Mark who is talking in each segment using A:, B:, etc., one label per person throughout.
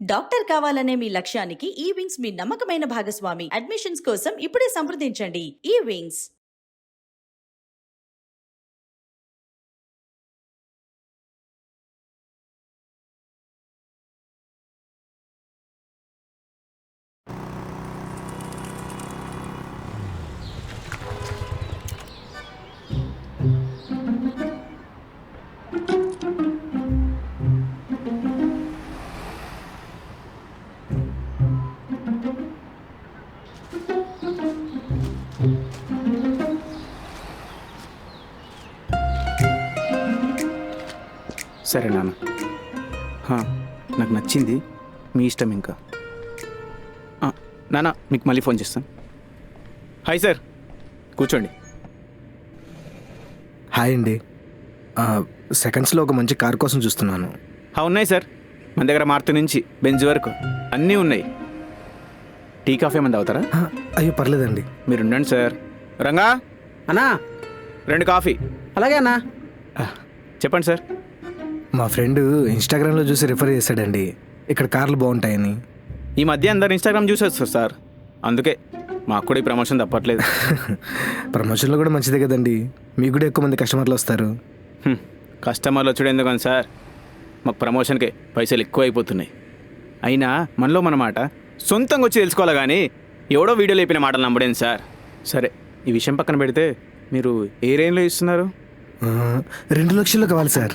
A: Doctor కావాలనే మీ లక్ష్యానికి ఈ వింగ్స్ మీ నమ్మకమైన భాగస్వామి. అడ్మిషన్స్ కోసం ఇప్పుడే సంప్రదించండి. ఈ వింగ్స్.
B: సరే నాన్న, నాకు నచ్చింది, మీ ఇష్టం. ఇంకా నాన్న మీకు మళ్ళీ ఫోన్ చేస్తాను. హాయ్ సార్, కూర్చోండి.
C: హాయ్ అండి. సెకండ్స్లో ఒక మంచి కార్ కోసం చూస్తున్నాను.
B: ఉన్నాయి సార్, మన దగ్గర మారుతి నుంచి బెంజ్ వరకు అన్నీ ఉన్నాయి. టీ కాఫీ ఏమైనా అవుతారా?
C: అయ్యో పర్లేదండి.
B: మీరు ఉండండి సార్. రంగా
D: అన్నా,
B: 2 కాఫీ.
D: అలాగే అన్నా.
B: చెప్పండి సార్.
C: మా ఫ్రెండ్ ఇన్స్టాగ్రామ్లో చూసి రిఫర్ చేశాడండి, ఇక్కడ కార్లు బాగుంటాయని.
B: ఈ మధ్య అందరు ఇన్స్టాగ్రామ్ చూసేస్తారు సార్, అందుకే మాకు కూడా ఈ ప్రమోషన్ తప్పట్లేదు.
C: ప్రమోషన్లో కూడా మంచిదే కదండి, మీకు కూడా ఎక్కువ మంది కస్టమర్లు వస్తారు.
B: కస్టమర్లు వచ్చాడు ఎందుకని సార్, మాకు ప్రమోషన్కే పైసలు ఎక్కువ అయిపోతున్నాయి. అయినా మనలో మన మాట సొంతంగా వచ్చి తెలుసుకోవాలి కానీ ఎవడో వీడియోలో అయిపోయిన మాటలు నమ్మడేంది సార్. సరే, ఈ విషయం పక్కన పెడితే మీరు ఏ రేంజ్లో ఇస్తున్నారు?
C: 2 లక్షల్లో కావాలి సార్.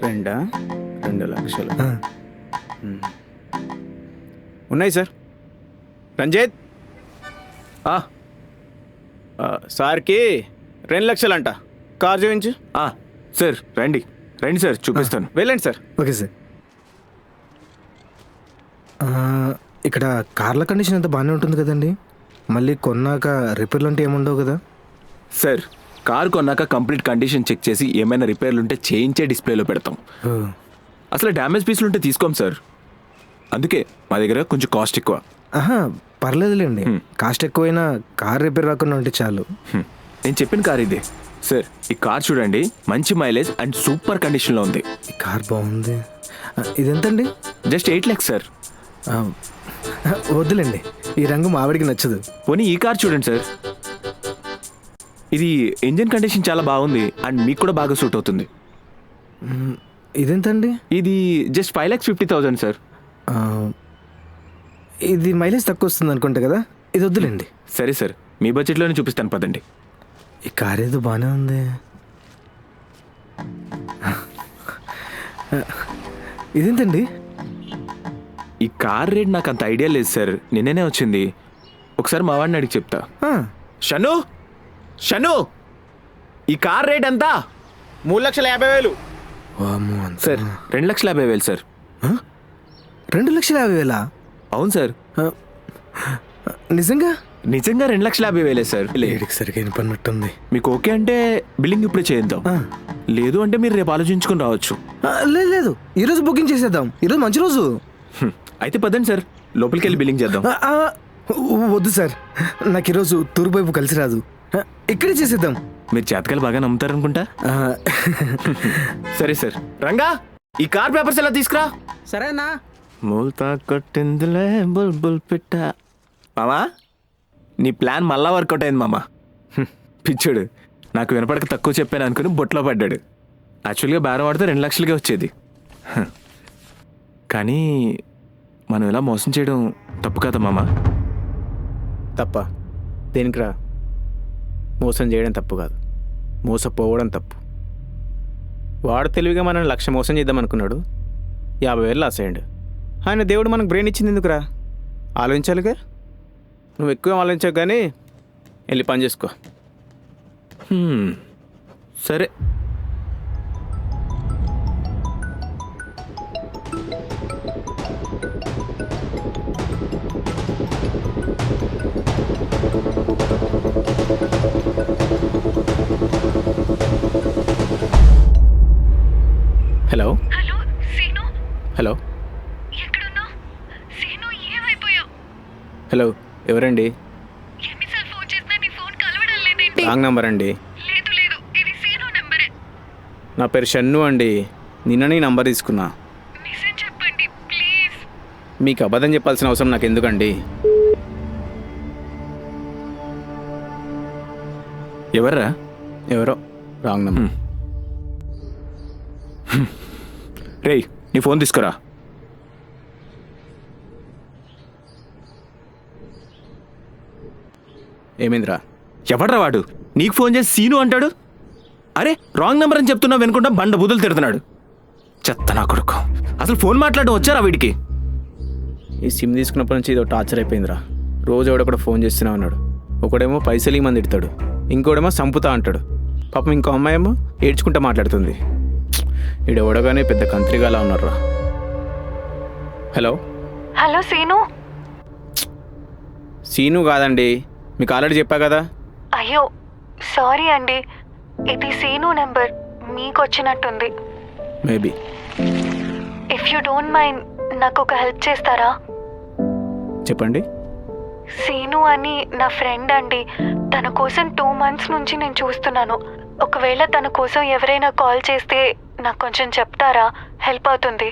B: 2 లక్షలు ఉన్నాయి సార్. రంజిత్, సార్కి 2 లక్షలు అంట. కార్ చూపించు.
E: సార్ రండి రండి సార్, చూపిస్తాను.
B: వెళ్ళండి సార్.
C: Okay sir. ఇక్కడ కార్ల కండిషన్ అంతా బాగానే ఉంటుంది కదండి, మళ్ళీ కొన్నాక రిపేర్లు అంటే ఏముండవు కదా?
E: సార్, కార్ కొన్నాక కంప్లీట్ కండిషన్ చెక్ చేసి ఏమైనా రిపేర్లు ఉంటే చేయించే డిస్ప్లేలో పెడతాం. అసలు డ్యామేజ్ పీసులు ఉంటే తీసుకోం సార్, అందుకే మా దగ్గర కొంచెం కాస్ట్ ఎక్కువ.
C: పర్లేదులేండి, కాస్ట్ ఎక్కువైనా కార్ రిపేర్ రాకుండా ఉంటే చాలు.
E: నేను చెప్పిన కార్ ఇదే సార్. ఈ కార్ చూడండి, మంచి మైలేజ్ అండ్ సూపర్ కండిషన్లో ఉంది.
C: ఈ కార్ బాగుంది. ఇదెంతండి?
E: Just 8 lakhs sir.
C: వద్దులేండి, ఈ రంగు మా ఆవిడికి నచ్చదు.
E: పోనీ ఈ కార్ చూడండి సార్, ఇది ఇంజిన్ కండిషన్ చాలా బాగుంది అండ్ మీకు కూడా బాగా సూట్ అవుతుంది.
C: ఇదెంతండి?
E: ఇది జస్ట్ 5,50,000 సార్.
C: ఇది మైలేజ్ తక్కువ వస్తుంది అనుకుంటా కదా, ఇది వద్దులేండి.
E: సరే సార్, మీ బడ్జెట్లోనే చూపిస్తాను పదండి.
C: ఈ కార్ ఏదో బాగానే ఉంది. ఇదేంటండి?
E: ఈ కార్ రేట్ నాకు అంత ఐడియా లేదు సార్, నిన్ననే వచ్చింది. ఒకసారి మా వాడిని అడిగి చెప్తా. షను షను, ఈ కార్ రేట్ ఎంత?
B: 3,50,000.
E: Sir 2,50,000 sir.
C: 2,50,000?
E: అవును సార్.
C: నిజంగా?
E: నిజంగా 2,50,000 సార్.
C: లేడికి సరిగ్గా పన్నట్టుంది.
E: మీకు ఓకే అంటే బిల్లింగ్ ఇప్పుడే చేద్దాం, లేదు అంటే మీరు రేపు ఆలోచించుకొని రావచ్చు.
C: లేదు లేదు, ఈరోజు బుకింగ్ చేసేద్దాం, ఈరోజు మంచి రోజు.
E: అయితే పదండి సార్, లోపలికి వెళ్ళి బిల్లింగ్ చేద్దాం.
C: వద్దు సార్, నాకు ఈరోజు తూర్పు వైపు కలిసి రాదు, ఇక్కడే చేసేద్దాం.
E: మీరు చేతకాలు బాగా నమ్ముతారనుకుంటా. సరే సార్. రంగా, ఈ కార్ పేపర్స్ ఎలా తీసుకురా.
D: సరే అన్నా.
E: మూల్తా కొట్టిందిలే బుల్బుల్ పిట్ట. మామా, నీ ప్లాన్ మళ్ళా వర్కౌట్ అయింది మామా. పిచ్చుడు, నాకు వినపడక తక్కువ చెప్పాను అనుకుని బొట్లో పడ్డాడు. యాక్చువల్గా బేరం ఆడితే 2 లక్షలకే వచ్చేది. కానీ మనం ఇలా మోసం చేయడం తప్పు కదా మామా.
B: తప్ప దేనికిరా? మోసం చేయడం తప్పు కాదు, మోసపోవడం తప్పు. వాడు తెలివిగా మనం 1,00,000 మోసం చేద్దాం అనుకున్నాడు, 50,000 లాస్ అయ్యాడు. ఆయన దేవుడు మనకు బ్రెయిన్ ఇచ్చింది ఎందుకురా? ఆలోచించాలిగా. నువ్వు ఎక్కువ ఆలోచించావు కానీ వెళ్ళి పని చేసుకో.
E: సరే.
B: హలో
F: హలో సీను,
B: హలో
F: ఎక్కడున్నావు? సీను, ఏమైపోయావు?
B: హలో, ఎవరండి?
F: ఎన్నిసార్లు ఫోన్ చేసినా నీ ఫోన్ కలవడం లేదేంటి?
B: రాంగ్ నంబర్ అండి.
F: లేదు లేదు, ఇది సీను నెంబరే.
B: నా పేరు షన్ను అండి. నిన్న నీ నంబర్ తీసుకున్నా.
F: నిజం చెప్పండి,
B: మీకు అబద్ధం చెప్పాల్సిన అవసరం నాకు ఎందుకండి?
E: ఎవర్రా?
B: ఎవరో రాంగ్ నెంబర్.
E: రేయ్, నీ ఫోన్ తీసుకురా.
B: ఏమైందిరా?
E: ఎవడ్రా వాడు? నీకు ఫోన్ చేసి సీను అంటాడు. అరే రాంగ్ నెంబర్ అని చెప్తున్నా వినుకుంటా బండ బుద్ధులు తిడుతున్నాడు. చెత్త నా కొడుకు. అసలు ఫోన్ మాట్లాడడం వచ్చారా వీడికి?
B: ఈ సిమ్ తీసుకున్నప్పటి నుంచి ఇదో టార్చర్ అయిపోయిందిరా. రోజు ఎవడొకడు ఫోన్ చేస్తూనే ఉన్నాడు. ఒకడేమో పైసలు ఇమ్మని తిడతాడు, ఇంకోడేమో సంపుతా అంటాడు. పాపం ఇంకో అమ్మాయి ఏమో ఏడ్చుకుంటా మాట్లాడుతుంది. ఈడెవడగానే పెద్ద కంత్రిగాలా ఉన్నారా. Hello
F: hello scene.
B: సీను కాదండి, మీకు ఆల్రెడీ చెప్పా కదా.
F: అయ్యో సారీ అండి, ఇది సీను నెంబర్ మీకు వచ్చినట్టుంది.
B: Maybe.
F: If you don't mind నాకు ఒక హెల్ప్ చేస్తారా?
B: చెప్పండి.
F: సీను అని నా ఫ్రెండ్ అండి, తన కోసం 2 months నుంచి నేను చూస్తున్నాను. ఒకవేళ తన కోసం ఎవరైనా కాల్ చేస్తే నాకు కొంచెం చెప్తారా? హెల్ప్ అవుతుంది.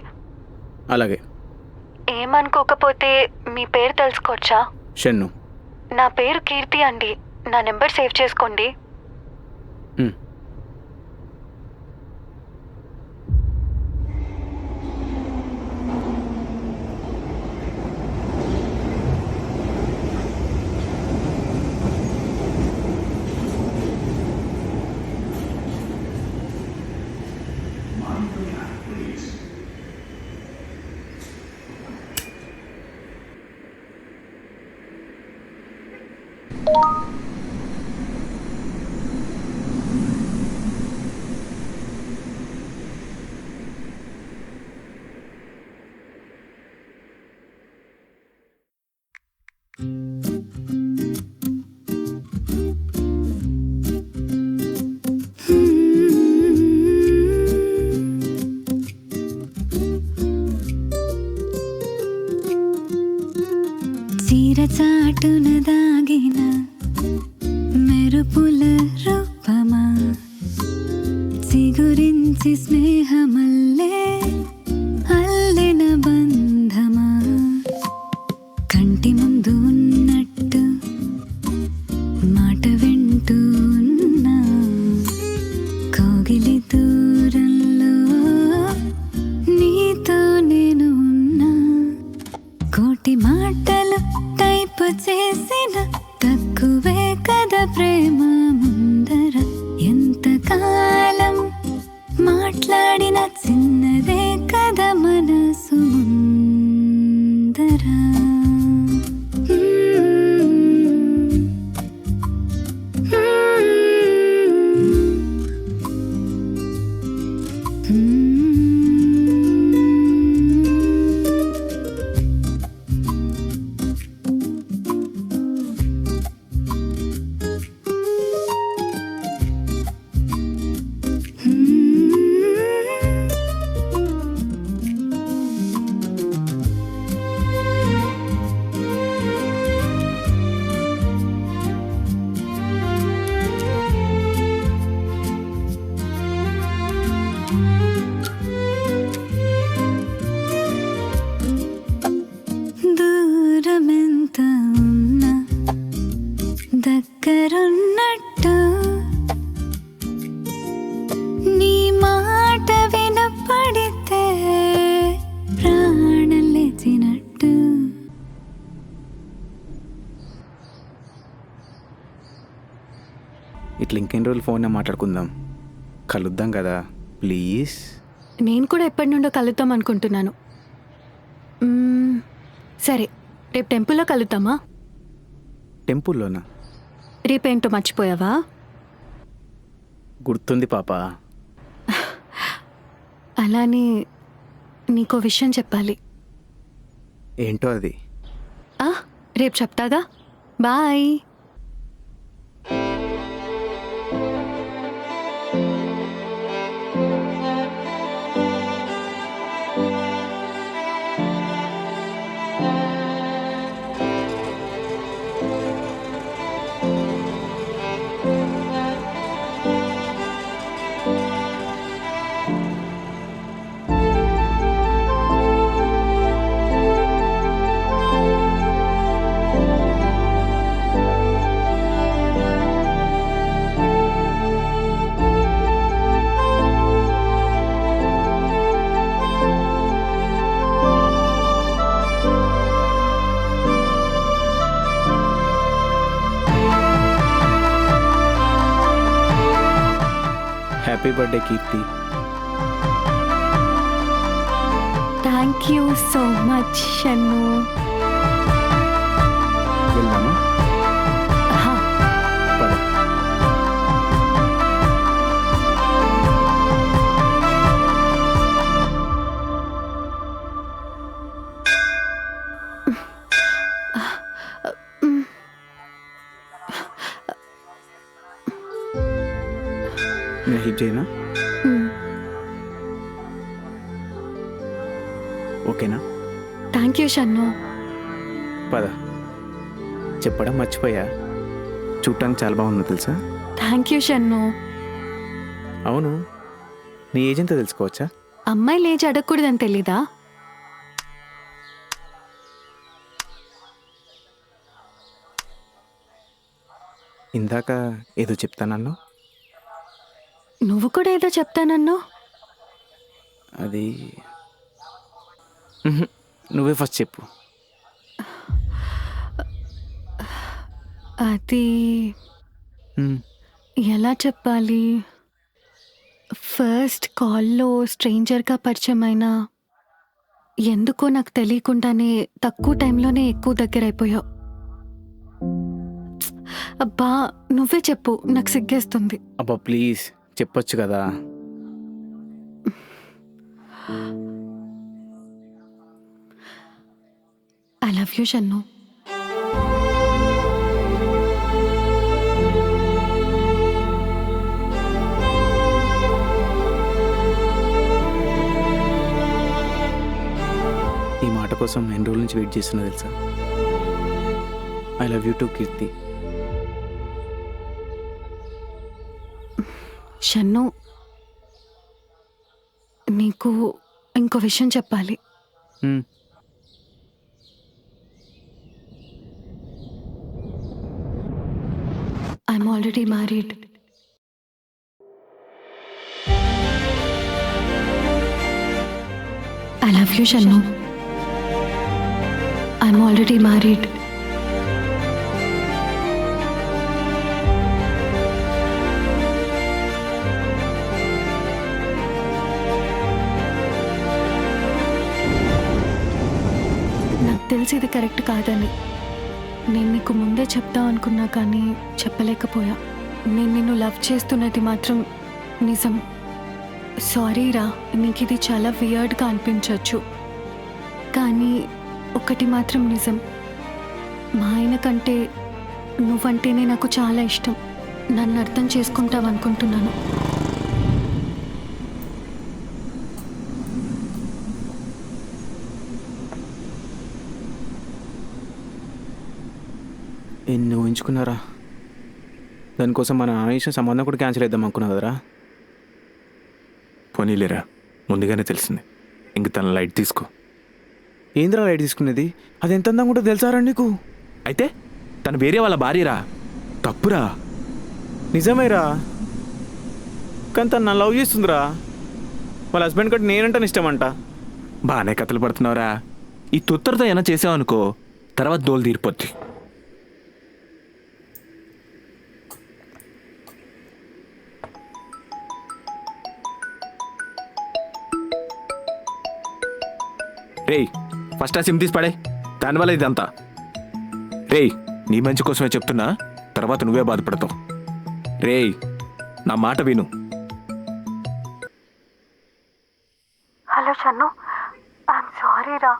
B: అలాగే.
F: ఏమనుకోకపోతే మీ పేరు తెలుసుకోవచ్చా?
B: షన్ను.
F: నా పేరు కీర్తి అండి. నా నెంబర్ సేవ్ చేసుకోండి.
D: చీరచాటున దాగిన మెరుపుల రూపమా, చిగురించి స్నేహమల్లే అల్లిన బంధమా, కంటి ముందు ఉన్నట్టు మాట వింటూ ఉన్నా, కోగిలి దూరంలో నీతో నేను ఉన్నా, కోటి మాటలు టైపు చేసిన తక్కువే కదా ప్రేమ ముందర, ఎంతకాలం మాట్లాడిన చిన్నదే కదా మనసు ముందర. దూరమెంత ఉన్నా దగ్గరున్నట్టు, నీ మాట వినపడితే ప్రాణం లేచినట్టు.
B: ఇట్లా ఇంకెన్ని రోజులు ఫోన్ మాట్లాడుకుందాం, కలుద్దాం కదా ప్లీజ్.
D: నేను కూడా ఎప్పటి నుండో కలుద్దాం అనుకుంటున్నాను. సరే, రేపు టెంపుల్లో కలుద్దామా?
B: టెంపుల్లోనా?
D: రేపేంటో మర్చిపోయావా?
B: గుర్తుంది పాప.
D: అలానే నీకో విషయం చెప్పాలి.
B: ఏంటో అది?
D: రేపు చెప్తాగా. Bye.
B: Happy birthday Keerthi.
D: Thank you so much Shannu.
B: వెళ్దామా?
D: హా,
B: పద. నేను హెల్ప్ చేయనా?
D: మ్,
B: ఓకేనా?
D: Thank you Shannu.
B: పద. చెప్పడం మర్చిపోయా, చూడటానికి చాలా బాగుంది తెలుసా?
D: Thank you Shannu.
B: అవును, నీ ఏజ్ ఎంత తెలుసుకోవచ్చా?
D: అమ్మాయి లేచి అడగకూడదని తెలీదా?
B: ఇందాక ఏదో చెప్తానన్నా,
D: నువ్వు కూడా ఏదో చెప్తానన్నావు.
B: అది మ్హూ. నువ్వే ఫస్ట్ చెప్పు.
D: అది
B: మ్,
D: ఎలా చెప్పాలి? ఫస్ట్ కాల్లో స్ట్రేంజర్గా పరిచయమైన ఎందుకో నాకు తెలియకుండానే తక్కువ టైంలోనే ఎక్కువ దగ్గర అయిపోయావు. అబ్బా నువ్వే చెప్పు, నాకు సిగ్గేస్తుంది.
B: అబ్బా ప్లీజ్ చెప్పొచ్చు కదా.
D: I love you Shannu.
B: ఈ మాట కోసం ఎన్ని రోజుల నుంచి వెయిట్ చేస్తున్నా తెలుసా? I love you too Keerthi.
D: Shannu, నీకు ఇంకో విషయం చెప్పాలి.
B: మ్,
D: I'm already married. I love you Shannu. I'm already married. నాకు తెలిసి ఇది కరెక్ట్ కాదని నేను నీకు ముందే చెప్దాం అనుకున్నా, కానీ చెప్పలేకపోయా. నేను నిన్ను లవ్ చేస్తున్నది మాత్రం నిజం. సారీ రా, నీకు ఇది చాలా వియర్డ్గా అనిపించవచ్చు, కానీ ఒకటి మాత్రం నిజం. మా ఆయన కంటే నువ్వంటేనే నాకు చాలా ఇష్టం. నన్ను అర్థం చేసుకుంటావనుకుంటున్నాను.
B: ఎన్ని ఊహించుకున్నారా? దానికోసం మన ఆయుష సంబంధం కూడా క్యాన్సిల్ చేద్దాం అనుకున్నా కదరా.
E: పోనీలేరా, ముందుగానే తెలిసింది. ఇంక తన లైట్ తీసుకో.
B: ఏంద్రా లైట్ తీసుకునేది? అది ఎంత అందంగా ఉంటుందో తెలుసారా నీకు?
E: అయితే తను వేరే వాళ్ళ భార్యరా, తప్పురా.
B: నిజమేరా, కానీ తను నన్ను లవ్ చేస్తుందిరా. వాళ్ళ హస్బెండ్ కంటే నేనంటే ఇష్టమంట.
E: బాగానే కథలు పడుతున్నావురా. ఈ తొత్తరతో ఏమైనా చేసావనుకో, తర్వాత దోలు తీరిపోద్ది. రేయ్, ఫస్ట్ ఆ సిమ్ తీసి పడే, దానివల్ల ఇదంతా. రేయ్, నీ మంచి కోసమే చెప్తున్నా, తర్వాత నువ్వే బాధపడతావు. రేయ్, నా మాట విను.
F: హలో షన్ను, ఐఎమ్ సారీ రా.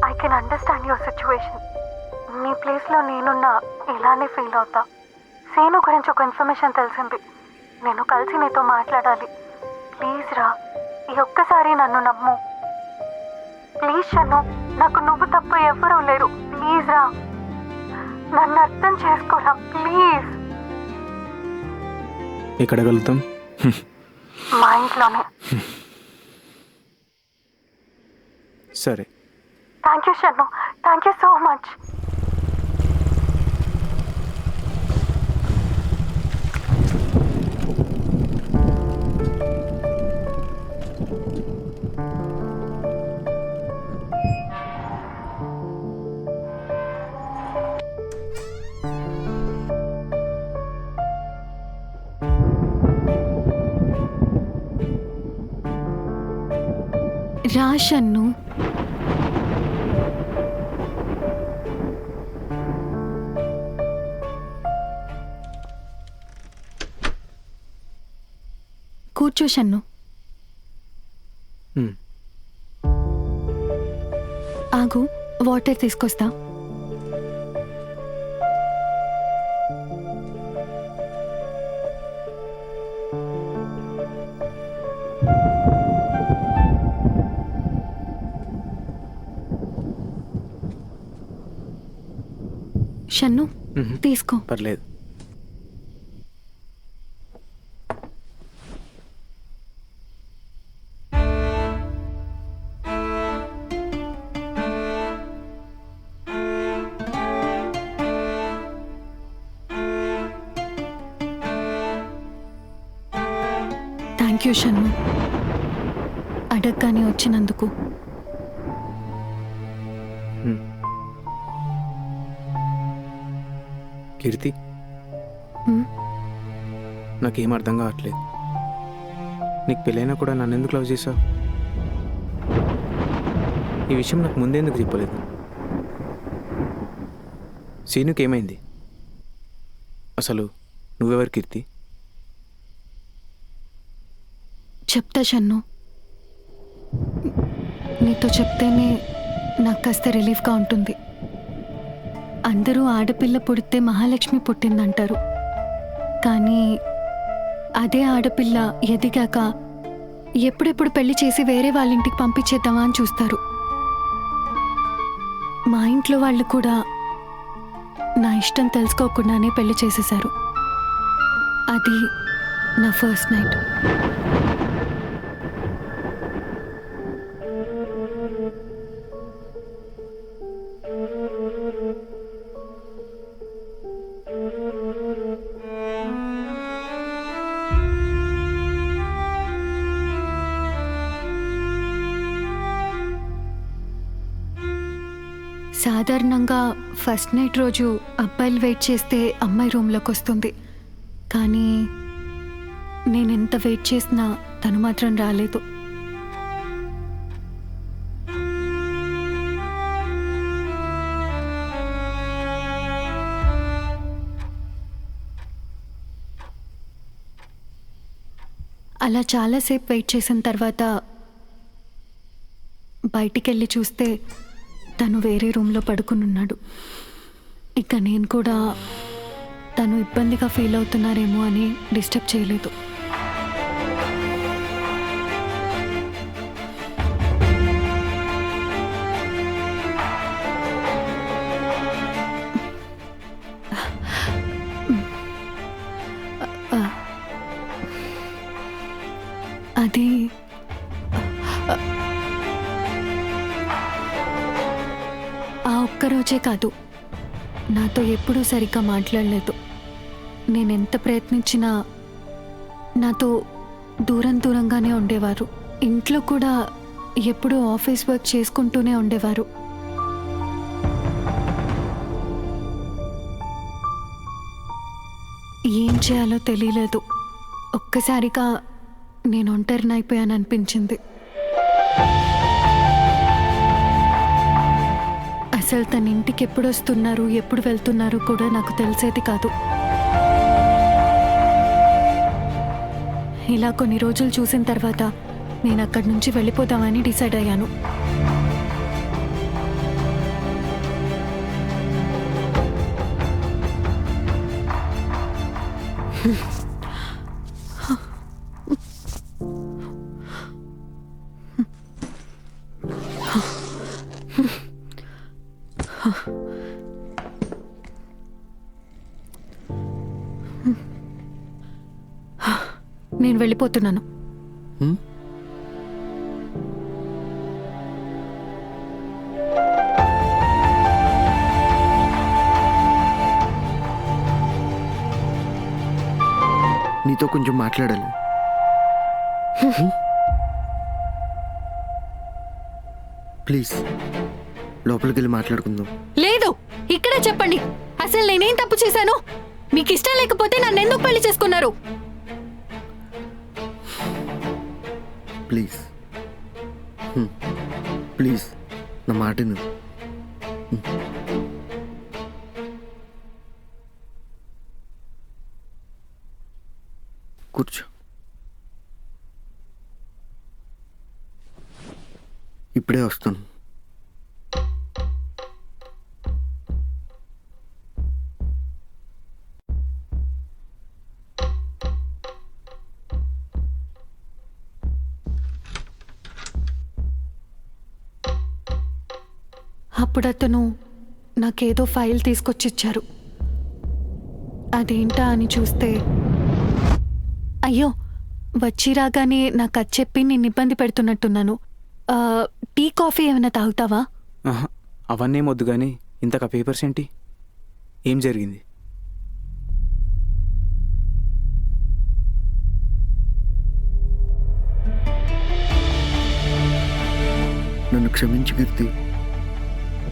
F: I can understand your situation. నీ ప్లేస్లో నేనున్నా ఇలానే ఫీల్ అవుతా. సేను గురించి ఒక ఇన్ఫర్మేషన్ తెలిసింది. నేను కలిసి నీతో మాట్లాడాలి. ప్లీజ్ రా, ఈ ఒక్కసారి నన్ను నమ్ము. ప్లీజ్ షన్ను, నాకు నువ్వు తప్ప ఎవ్వరూ లేరు. ప్లీజ్ రా, నన్ను అర్థం చేసుకోరా ప్లీజ్.
B: ఎక్కడ కలుగుతాం?
F: మా ఇంట్లోనే.
B: సరే.
F: Thank you Shannu, thank you so much.
D: రా షన్ను. కూర్చో షన్ను.
B: హ్మ్.
D: ఆగు, వాటర్ తీసుకొస్తా. షన్ను
B: మ్మ్.
D: తీసుకో.
B: పర్లేదు.
D: థ్యాంక్ యూ షన్ను, అడగగానే వచ్చినందుకు.
B: హ్మ్. కీర్తి,
D: హ్మ్?
B: నాకేం అర్థం కావట్లేదు. నీకు పెళ్ళైనా కూడా నన్ను ఎందుకు లవ్ చేసావు? ఈ విషయం నాకు ముందే ఎందుకు చెప్పలేదు? సీనుకి ఏమైంది? అసలు నువ్వెవరు కీర్తి?
D: చెప్తా షన్ను. నీతో చెప్తేనే నాకు కాస్త రిలీఫ్గా ఉంటుంది. అందరూ ఆడపిల్ల పుడితే మహాలక్ష్మి పుట్టిందంటారు, కానీ అదే ఆడపిల్ల ఎదిగాక ఎప్పుడెప్పుడు పెళ్లి చేసి వేరే వాళ్ళ ఇంటికి పంపించేద్దామా అని చూస్తారు. మా ఇంట్లో వాళ్ళు కూడా నా ఇష్టం తెలుసుకోకుండానే పెళ్లి చేసేశారు. అది నా ఫస్ట్ నైట్. సాధారణంగా ఫస్ట్ నైట్ రోజు అబ్బాయిలు వెయిట్ చేస్తే అమ్మాయి రూమ్లోకి వస్తుంది, కానీ నేను ఎంత వెయిట్ చేసినా తను మాత్రం రాలేదు. అలా చాలాసేపు వెయిట్ చేసిన తర్వాత బయటికి వెళ్ళి చూస్తే తను వేరే రూమ్లో పడుకుని ఉన్నాడు. ఇక నేను కూడా తను ఇబ్బందిగా ఫీల్ అవుతున్నారేమో అని డిస్టర్బ్ చేయలేదు. అది ఆ ఒక్కరోజే కాదు, నాతో ఎప్పుడూ సరిగ్గా మాట్లాడలేదు. నేనెంత ప్రయత్నించినా నాతో దూరం దూరంగానే ఉండేవారు. ఇంట్లో కూడా ఎప్పుడూ ఆఫీస్ వర్క్ చేసుకుంటూనే ఉండేవారు. ఏం చేయాలో తెలియలేదు. ఒక్కసారిగా నేను ఒంటరినైపోయాననిపించింది. అసలు తన ఇంటికి ఎప్పుడు వస్తున్నారు, ఎప్పుడు వెళ్తున్నారు కూడా నాకు తెలిసేది కాదు. ఇలా కొన్ని రోజులు చూసిన తర్వాత నేను అక్కడి నుంచి వెళ్ళిపోదామని డిసైడ్ అయ్యాను. నేను వెళ్ళిపోతున్నాను.
E: హ్మ్?
C: నీతో కొంచెం మాట్లాడాలి. ప్లీజ్ లోపలికి వెళ్ళి మాట్లాడుకుందాం.
D: లేదు, ఇక్కడే చెప్పండి. అసలు నేనేం తప్పు చేశాను? మీకు ఇష్టం లేకపోతే నన్ను ఎందుకు పెళ్లి చేసుకున్నారు?
C: ప్లీజ్ ప్లీజ్ నా మాట విను. కూర్చో. ఇప్పుడే వస్తాను.
D: అప్పుడు అతను నాకేదో ఫైల్ తీసుకొచ్చి ఇచ్చారు. అదేంటా అని చూస్తే, అయ్యో వచ్చి రాగానే నాకు అది చెప్పి నేను ఇబ్బంది పెడుతున్నట్టున్నాను. టీ కాఫీ ఏమైనా తాగుతావా?
B: ఆహా, అవన్నీ వద్దు కానీ ఇంతక పేపర్స్ ఏంటి? ఏం జరిగింది?
C: నన్ను క్షమించి కీర్తి.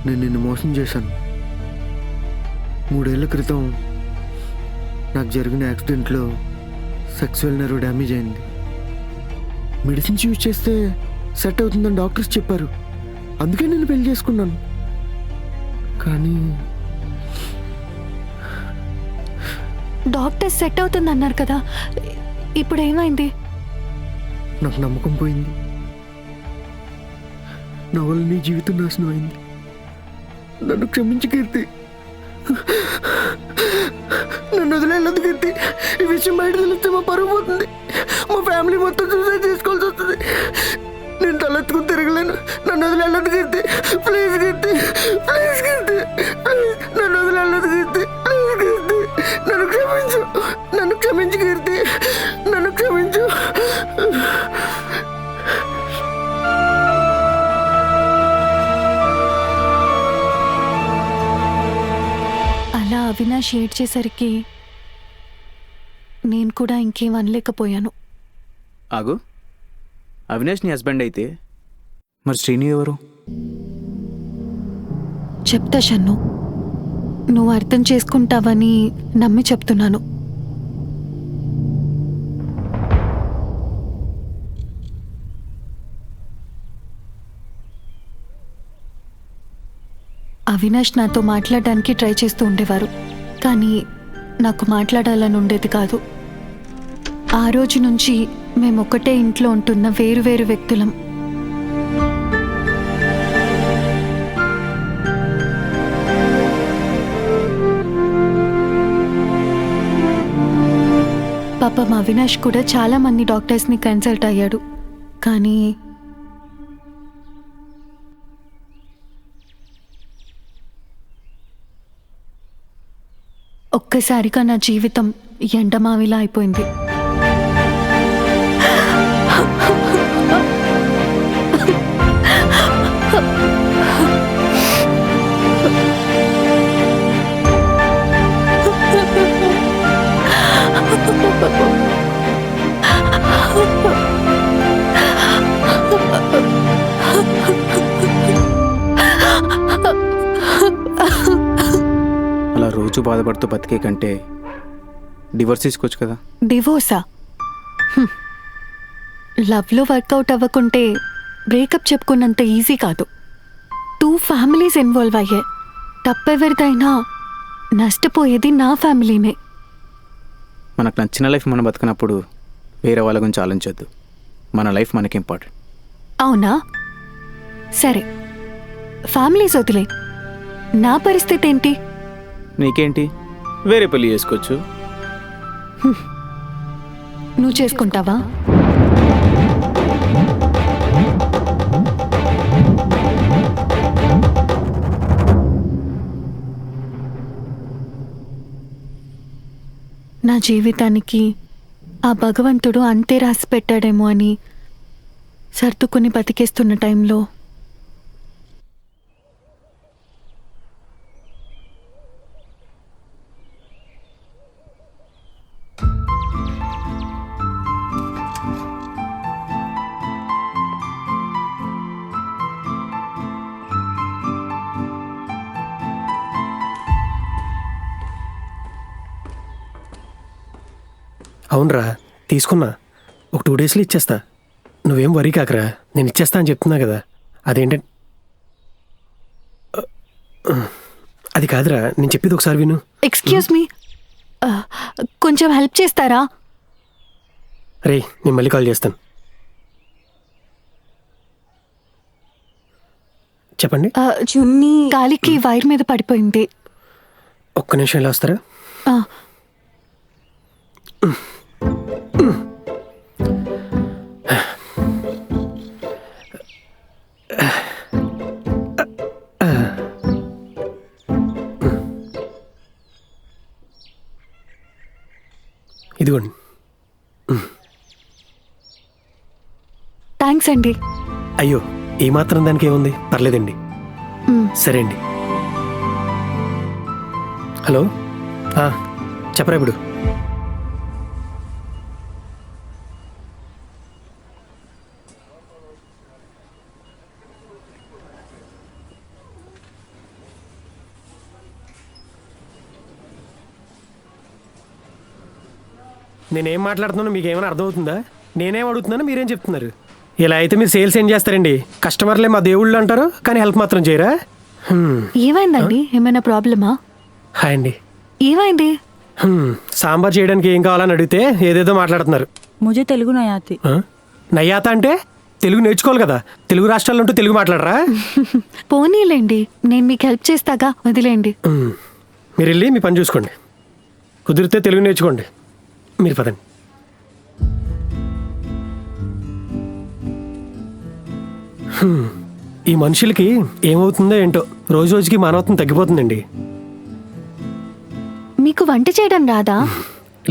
C: నేను నిన్ను మోసం చేశాను. 3 ఏళ్ల క్రితం నాకు జరిగిన యాక్సిడెంట్లో సెక్సువల్ నర్వ్ డ్యామేజ్ అయింది. మెడిసిన్స్ యూజ్ చేస్తే సెట్ అవుతుందని డాక్టర్స్ చెప్పారు. అందుకే నేను పెళ్లి చేసుకున్నాను. కానీ
D: డాక్టర్ సెట్ అవుతుంది అన్నారు కదా, ఇప్పుడు ఏమైంది?
C: నాకు నమ్మకం పోయింది. నా వల్ల నీ జీవితం నాశనం అయింది. నన్ను క్షమించి కీర్తి. నన్ను వదిలేళ్ళదు కీర్తి. ఈ విషయం బయట తెలిస్తే మా పరువు పోతుంది. మా ఫ్యామిలీ మొత్తం సూసైడ్ చేసుకోవాల్సి వస్తుంది. నేను తలెత్తుకుని తిరగలేను. నన్ను వదిలేళ్ళదు Keerthi. Please Keerthi, please Keerthi, please నన్ను వదిలేళ్ళదు కీర్తి. ప్లీజ్ కీర్తి, నన్ను క్షమించు. నన్ను క్షమించు కీర్తి. నన్ను క్షమించు.
D: అలా అవినాష్ ఏడ్చేసరికి నేను కూడా ఇంకేం అనలేకపోయాను.
B: ఆగు, అవినాష్ నీ హస్బెండ్ అయితే మరి శ్రీని ఎవరు?
D: చెప్తా షన్ను, నువ్వు అర్థం చేసుకుంటావని నమ్మి చెప్తున్నాను. అవినాష్ నాతో మాట్లాడడానికి ట్రై చేస్తూ ఉండేవారు, కానీ నాకు మాట్లాడాలని ఉండేది కాదు. ఆ రోజు నుంచి మేము ఒక్కటే ఇంట్లో ఉంటున్న వేరు వ్యక్తులం. పాపం అవినాష్ కూడా చాలా మంది డాక్టర్స్ని కన్సల్ట్ అయ్యాడు, కానీ ఒక్కసారిగా నా జీవితం ఎండమావిలా అయిపోయింది.
B: అలా రోజు బాధపడుతూ బతికే కంటే డివోర్స్ తీసుకోవచ్చు కదా.
D: డివోర్సా? లవ్లో వర్కౌట్ అవ్వకుంటే బ్రేకప్ చెప్పుకున్నంత ఈజీ కాదు. 2 ఫ్యామిలీస్ ఇన్వాల్వ్ అయ్యాయి. తప్పెవరిదైనా నష్టపోయేది నా ఫ్యామిలీనే.
B: మనకు నచ్చిన లైఫ్ మనం బతికినప్పుడు వేరే వాళ్ళ గురించి ఆలోచించొద్దు. మన లైఫ్ మనకి ఇంపార్టెంట్.
D: అవునా? సరే, ఫ్యామిలీస్ వదిలే. నా పరిస్థితి ఏంటి?
B: నీకేంటి, వేరే పెళ్లి చేసుకోవచ్చు.
D: నువ్వు చేసుకుంటావా? నా జీవితానికి ఆ భగవంతుడు అంతే రాసి పెట్టాడేమో అని సర్దుకుని బతికేస్తున్న టైంలో
G: అవునరా, తీసుకున్నా. ఒక 2 డేస్లో ఇచ్చేస్తా.
C: నువ్వేం వరీ కాకరా, నేను ఇచ్చేస్తా అని చెప్తున్నా కదా. అదేంటంటే అది కాదురా, నేను చెప్పేది ఒకసారి విను.
D: ఎక్స్క్యూజ్ మీ, కొంచెం హెల్ప్ చేస్తారా?
C: రే, నేను మళ్ళీ కాల్ చేస్తాను. చెప్పండి.
D: చున్నీ గాలికి వైర్ మీద పడిపోయింది.
C: ఒక్క నిమిషం ఇలా వస్తారా?
D: ఆ,
C: ఇదిగోండి.
D: థ్యాంక్స్ అండి.
C: అయ్యో, ఈ మాత్రం దానికి ఏముంది, పర్లేదండి.
D: మ్,
C: సరే అండి. హలో, చెప్పరా ఇప్పుడు. నేనేం మాట్లాడుతున్నానో మీకు ఏమైనా అర్థమవుతుందా? నేనేం అడుగుతున్నానో మీరేం చెప్తున్నారు? ఇలా అయితే మీరు సేల్స్ ఏం చేస్తారండి? కస్టమర్లే మా దేవుళ్ళు అంటారు, కానీ హెల్ప్ మాత్రం చేయరా?
D: ఏమైందండి? ఏమైనా ప్రాబ్లమా?
C: హాయ్ అండి.
D: ఏమైంది?
C: సాంబార్ చేయడానికి ఏం కావాలని అడిగితే ఏదేదో మాట్లాడుతున్నారు.
G: मुझे तेलुगु नहीं आती।
C: నయ్యాత అంటే తెలుగు నేర్చుకోవాలి కదా. తెలుగు రాష్ట్రాల్లో ఉంటూ తెలుగు మాట్లాడరా?
D: పోనీలేండి, నేను మీకు హెల్ప్ చేస్తాగా, వదిలేండి.
C: మీరు వెళ్ళి మీ పని చూసుకోండి. కుదిరితే తెలుగు నేర్చుకోండి. మీరు పదండి. ఈ మనుషులకి ఏమవుతుందో ఏంటో, రోజు రోజుకి మానవత్వం తగ్గిపోతుందండి.
D: మీకు వంట చేయడం రాదా?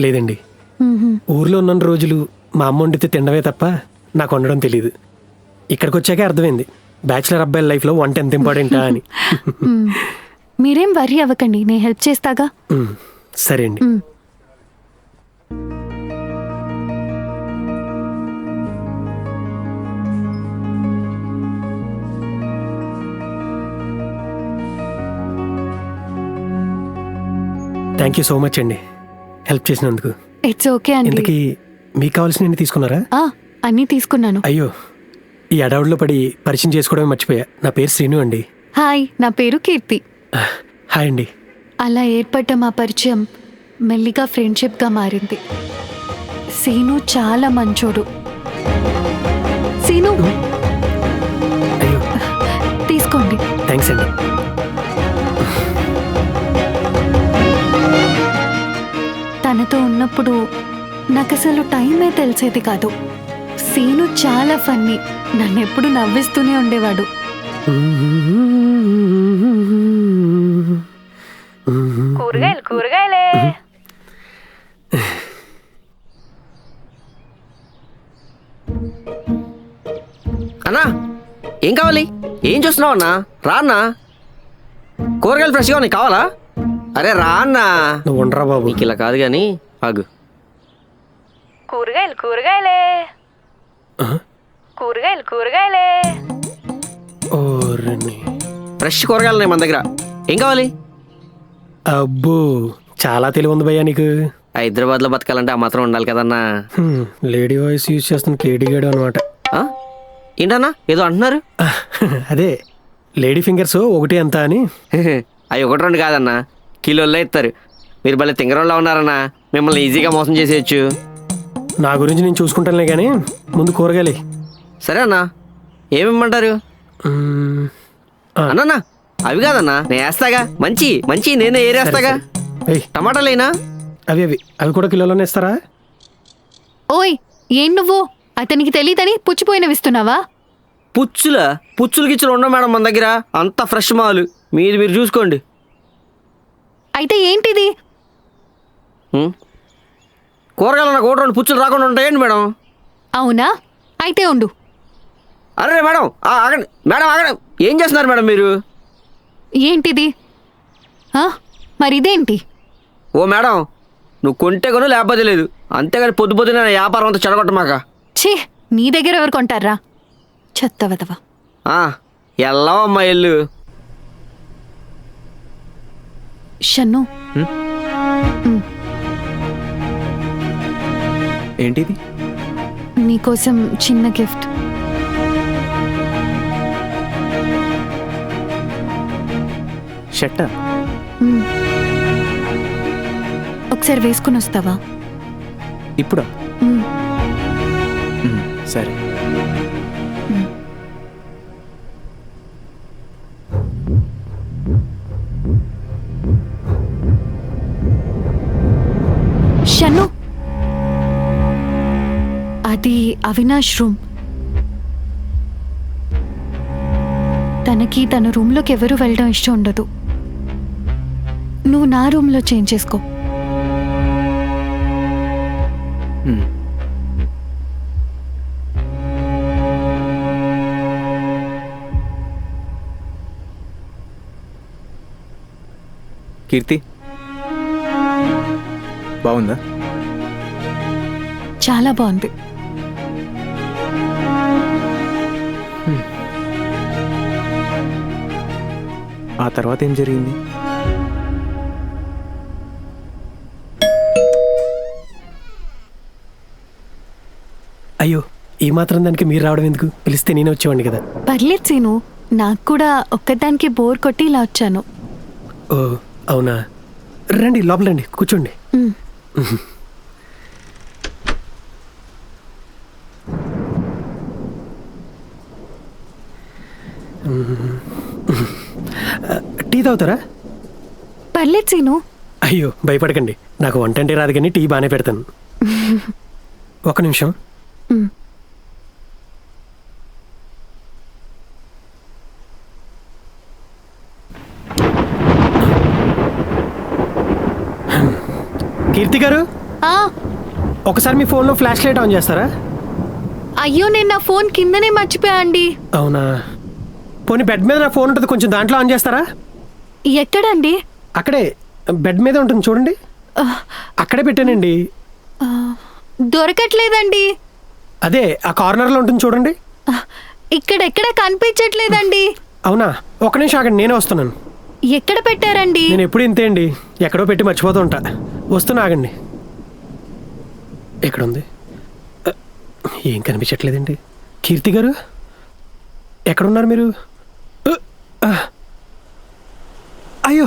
C: లేదండి.
D: మ్హూ.
C: ఊర్లో ఉన్న రోజులు మా అమ్మ వండితే తినడమే తప్ప నాకు వండడం తెలియదు. ఇక్కడికి వచ్చాకే అర్థమైంది బ్యాచిలర్ అబ్బాయిల లైఫ్లో వంట ఎంత ఇంపార్టెంటా అని.
D: మ్, మీరేం వరీ అవ్వకండి, నేను హెల్ప్ చేస్తాగా.
C: సరే అండి.
D: మ్.
C: థ్యాంక్ యూ సో మచ్ అండి, హెల్ప్ చేసినందుకు.
D: ఇట్స్ ఓకే అండి.
C: ఇంతకీ మీకు కావాల్సిన తీసుకున్నారా?
D: అన్నీ తీసుకున్నాను.
C: అయ్యో, ఈ అడవుల్లో పడి పరిచయం చేసుకోవడమే మర్చిపోయా. నా పేరు శ్రీను అండి.
D: హాయ్, నా పేరు కీర్తి.
C: హాయ్ అండి.
D: అలా ఏర్పడ్డ మా పరిచయం మెల్లిగా ఫ్రెండ్షిప్గా మారింది. సీను చాలా మంచోడు. సీను,
C: అయ్యో,
D: తీసుకోండి.
C: థ్యాంక్స్ అండి.
D: తనతో ఉన్నప్పుడు నాకు అసలు టైమే తెలిసేది కాదు. సీను చాలా ఫన్నీ, నన్ను ఎప్పుడు నవ్విస్తూనే ఉండేవాడు.
G: కూరగాయలే
H: అన్నా, ఏం కావాలి? ఏం చూస్తున్నావు అన్నా? రా అన్నా, కూరగాయలు ఫ్రెష్గా ఉన్నాయి, కావాలా? అరే రా అన్నా.
C: నువ్వు ఉండరా బాబు.
H: నీకు ఇలా కాదు కానీ ఆగు.
G: కూరగాయలే
C: ఓర్ని.
H: ఫ్రెష్ కూరగాయలు ఉన్నాయి మన దగ్గర. ఏం కావాలి?
C: అబ్బో, చాలా తెలివి ఉంది భయ్యా నీకు.
H: హైదరాబాద్లో బతకాలంటే ఆ మాత్రం ఉండాలి కదన్నా.
C: లేడీ వాయిస్ యూజ్ చేస్తున్న కేడిగాడు అనమాట.
H: ఆ? ఏంటన్నా ఏదో అంటున్నారు?
C: అదే లేడీ ఫింగర్స్ ఒకటి ఎంత అని.
H: అవి ఒకటి రెండు కాదన్నా, కిలోల్లో ఇస్తారు. మీరు భలే తింగరోళ్ళ ఉన్నారన్నా, మిమ్మల్ని ఈజీగా మోసం చేసేయచ్చు.
C: నా గురించి నేను చూసుకుంటానులే కానీ ముందు కూరగాయలు.
H: సరే అన్నా, ఏమిమ్మంటారు? అన్నా అవి కాదన్నా, నేను వేస్తాగా. మంచి మంచి నేనే ఏరేస్తాగా. టమాటాలేనా?
C: అవి అవి అవి కూడా కిలోలోనే ఇస్తారా?
D: ఓయ్, ఏం నువ్వు అతనికి తెలియదని పుచ్చిపోయినవిస్తున్నావా?
H: పుచ్చులు గిచ్చులు ఉండవు మేడం మన దగ్గర, అంతా ఫ్రెష్ మాలు. మీరు చూసుకోండి.
D: అయితే ఏంటిది?
H: కూరగాయలు నాకు ఒకటి రెండు పుచ్చులు రాకుండా ఉంటాయండి మేడం.
D: అవునా, అయితే ఉండు.
H: అరే మేడం ఆగండి మేడం, ఆగండి. ఏం చేస్తున్నారు మేడం మీరు?
D: ఏంటిది? మరి ఇదేంటి?
H: ఓ మేడం, నువ్వు కొంటే కొను లేకపోతే లేదు, అంతేగాని పొద్దున నా వ్యాపారం అంతా చెడగొట్టమాక.
D: ఛీ, నీ దగ్గర ఎవరు కొంటారా? చెత్త వెదవా.
H: ఎల్లవమ్మా ఎల్లు.
D: షన్ను,
B: ఏంటిది?
D: నీకోసం చిన్న గిఫ్ట్.
B: షట్టా?
D: ఒకసారి వేసుకుని వస్తావా?
B: ఇప్పుడా?
D: మ్మ్.
B: సరే.
D: షన్ను, అది అవినాష్ రూమ్. తనకి తన రూమ్లోకి ఎవరు వెళ్ళడం ఇష్టం ఉండదు. నువ్వు నా రూమ్లో చేంజ్ చేసుకో.
B: మ్మ్. కీర్తి, బాగుందా?
D: చాలా బాగుంది.
B: ఆ తర్వాత ఏం జరిగింది?
C: అయ్యో, ఈ మాత్రం దానికి మీరు రావడం ఎందుకు? పిలిస్తే నేనే వచ్చేవాడిని కదా.
D: పర్లేదు సీను, నాకు కూడా ఒక్కదానికి బోర్ కొట్టి ఇలా వచ్చాను.
C: ఓ అవునా, రండి లోపల రండి, కూర్చోండి.
D: మ్మ్.
C: టీ తాగుతారా?
D: పర్లేదు సీను.
C: అయ్యో భయపడకండి, నాకు వంట అంటే రాదు కానీ టీ బాగానే పెడతాను. ఒక నిమిషం.
D: మ్మ్.
C: కీర్తి గారు,
D: ఆ,
C: ఒకసారి మీ ఫోన్లో ఫ్లాష్ లైట్ ఆన్ చేస్తారా?
D: అయ్యో నేను నా ఫోన్ కిందనే మర్చిపోయా అండి.
C: అవునా, పోనీ బెడ్ మీద నా ఫోన్ ఉంటుంది, కొంచెం దాంట్లో ఆన్ చేస్తారా?
D: ఎక్కడండి?
C: అక్కడే బెడ్ మీద ఉంటుంది చూడండి, అక్కడే పెట్టానండి.
D: దొరకట్లేదండి.
C: అదే ఆ కార్నర్లో ఉంటుంది చూడండి.
D: ఇక్కడెక్కడ కనిపించట్లేదండి.
C: అవునా, ఒక నిమిషం ఆగండి, నేనే వస్తున్నాను.
D: ఎక్కడ పెట్టారండి?
C: నేను ఎప్పుడు ఇంతే అండి, ఎక్కడో పెట్టి మర్చిపోతూ ఉంటా. వస్తున్నా, ఆగండి. ఎక్కడ ఉంది? ఏం కనిపించట్లేదండి. కీర్తి గారు, ఎక్కడున్నారు మీరు? అయ్యో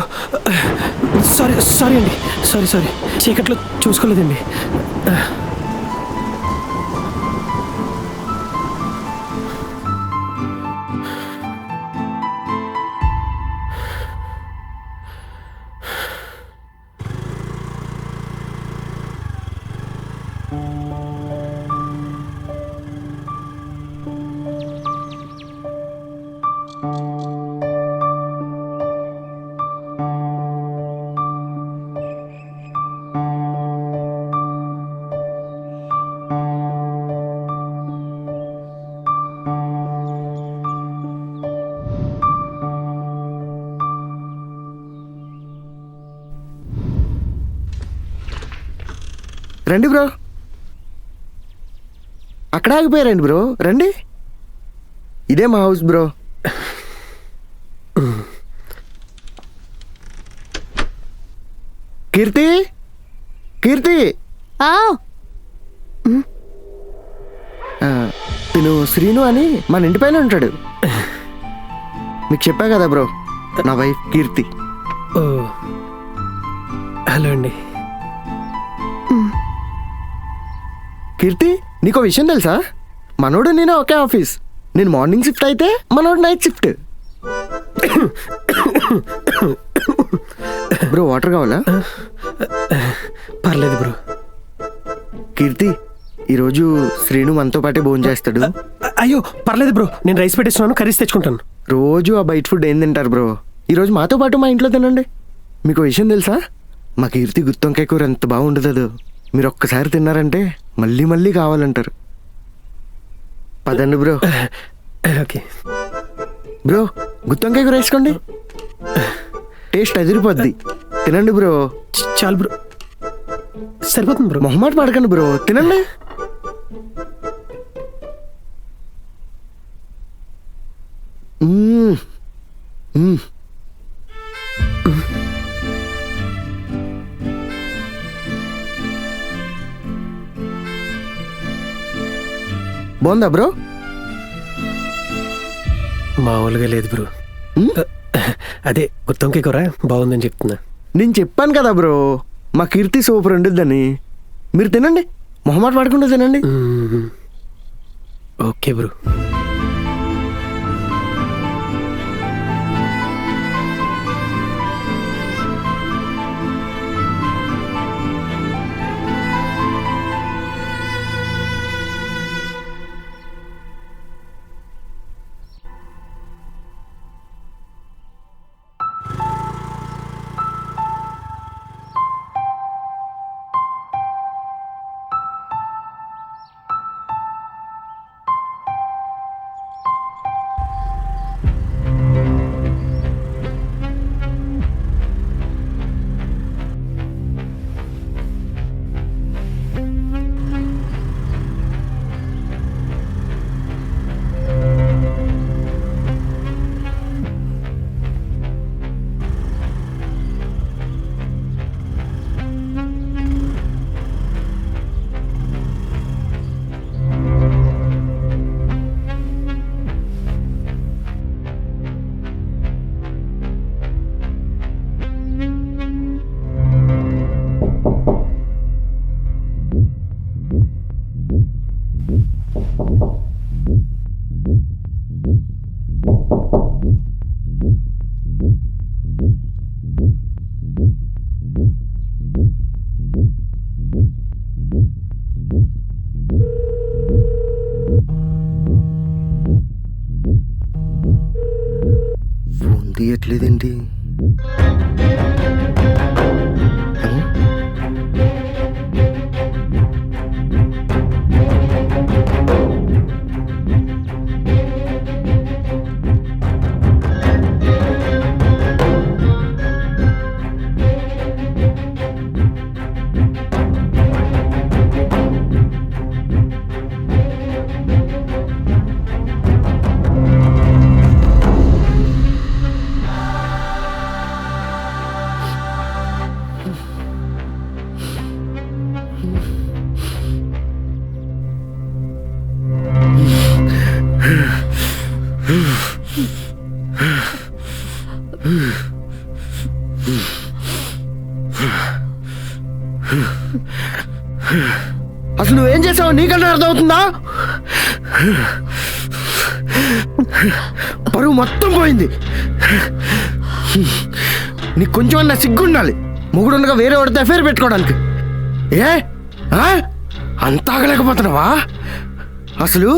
C: సారీ సారీ అండి, సారీ సారీ, చీకట్లో చూసుకోలేదండి.
G: రండి బ్రో, అక్కడ ఆగిపోయారండి బ్రో, రండి. ఇదే మా హౌస్ బ్రో. కీర్తి, కీర్తి,
D: ఆ,
G: తిను శ్రీను అని మన ఇంటి పైన ఉంటాడు. మీకు చెప్పా కదా బ్రో, నా వైఫ్ కీర్తి.
C: ఓ హలో అండి.
G: కీర్తి, నీకో విషయం తెలుసా? మనోడు నేను ఒకే ఆఫీస్. నేను మార్నింగ్ షిఫ్ట్ అయితే మనోడు నైట్ షిఫ్ట్. బ్రో వాటర్ కావాలా?
C: పర్లేదు బ్రో.
G: కీర్తి, ఈరోజు శ్రీను మనతో పాటే భోజనం చేస్తాడు.
C: అయ్యో పర్లేదు బ్రో, నేను రైస్ పెట్టేస్తున్నాను, కర్రీస్ తెచ్చుకుంటాను.
G: రోజు ఆ బయట ఫుడ్ ఏం తింటారు బ్రో? ఈరోజు మాతో పాటు మా ఇంట్లో తినండి. మీకు విషయం తెలుసా? మా కీర్తి గుత్తొంకాయ కూర ఎంత బాగుండదు. మీరు ఒక్కసారి తిన్నారంటే మళ్ళీ మళ్ళీ కావాలంటారు. పదండి బ్రో.
C: ఓకే
G: బ్రో, గుత్తొంకాయ కూర వేసుకోండి, టేస్ట్ అదిరిపోద్ది. తినండి బ్రో.
C: చాలు బ్రో, సరిపోతుంది బ్రో.
G: మొహమాట పడకండి బ్రో, తినండి. మ్మ్. మ్మ్. బాగుందా బ్రో?
I: మామూలుగా లేదు బ్రో.
G: ఉమ్?
I: అదే గుత్తొంకాయ కూర బాగుందని చెప్తున్నా.
G: నేను చెప్పాను కదా బ్రో, మా కీర్తి సూపర్ ఉండిద్దని. మీరు తినండి, మొహమాట పడకుండా తినండి.
I: Okay bro.
G: ఫోన్ తీయట్లేదేంటి? అసలు నువ్వేం చేసావు నీకన్నా అర్థమవుతుందా? పరువు మొత్తం పోయింది. నీకు కొంచెం అన్నా సిగ్గుండాలి, మొగుడుండగా వేరే వాడితే అఫేర్ పెట్టుకోవడానికి. ఏ అంత ఆగలేకపోతున్నావా? అసలు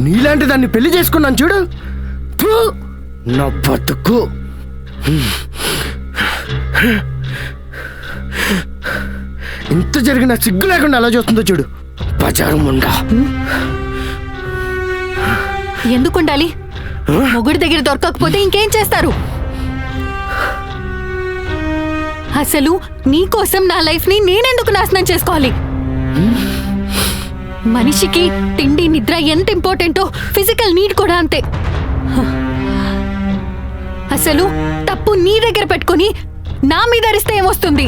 G: నీలాంటి దాన్ని పెళ్లి చేసుకున్నాను చూడు. థూ, నా బతుకు. ఇంత జరిగిన సిగ్గు లేకుండా అలా చూస్తుందో చూడు, బజారు ముండా.
D: ఎందుకు ఉండాలి? మొగుడి దగ్గర దొరకకపోతే ఇంకేం చేస్తారు? అసలు నీకోసం నా లైఫ్ ని నేనెందుకు నాశనం చేసుకోవాలి? మనిషికి తిండి నిద్ర ఎంత ఇంపార్టెంటో ఫిజికల్ నీడ్ కూడా అంతే. అసలు తప్పు నీ దగ్గర పెట్టుకుని నా మీద అరిస్తే ఏమొస్తుంది?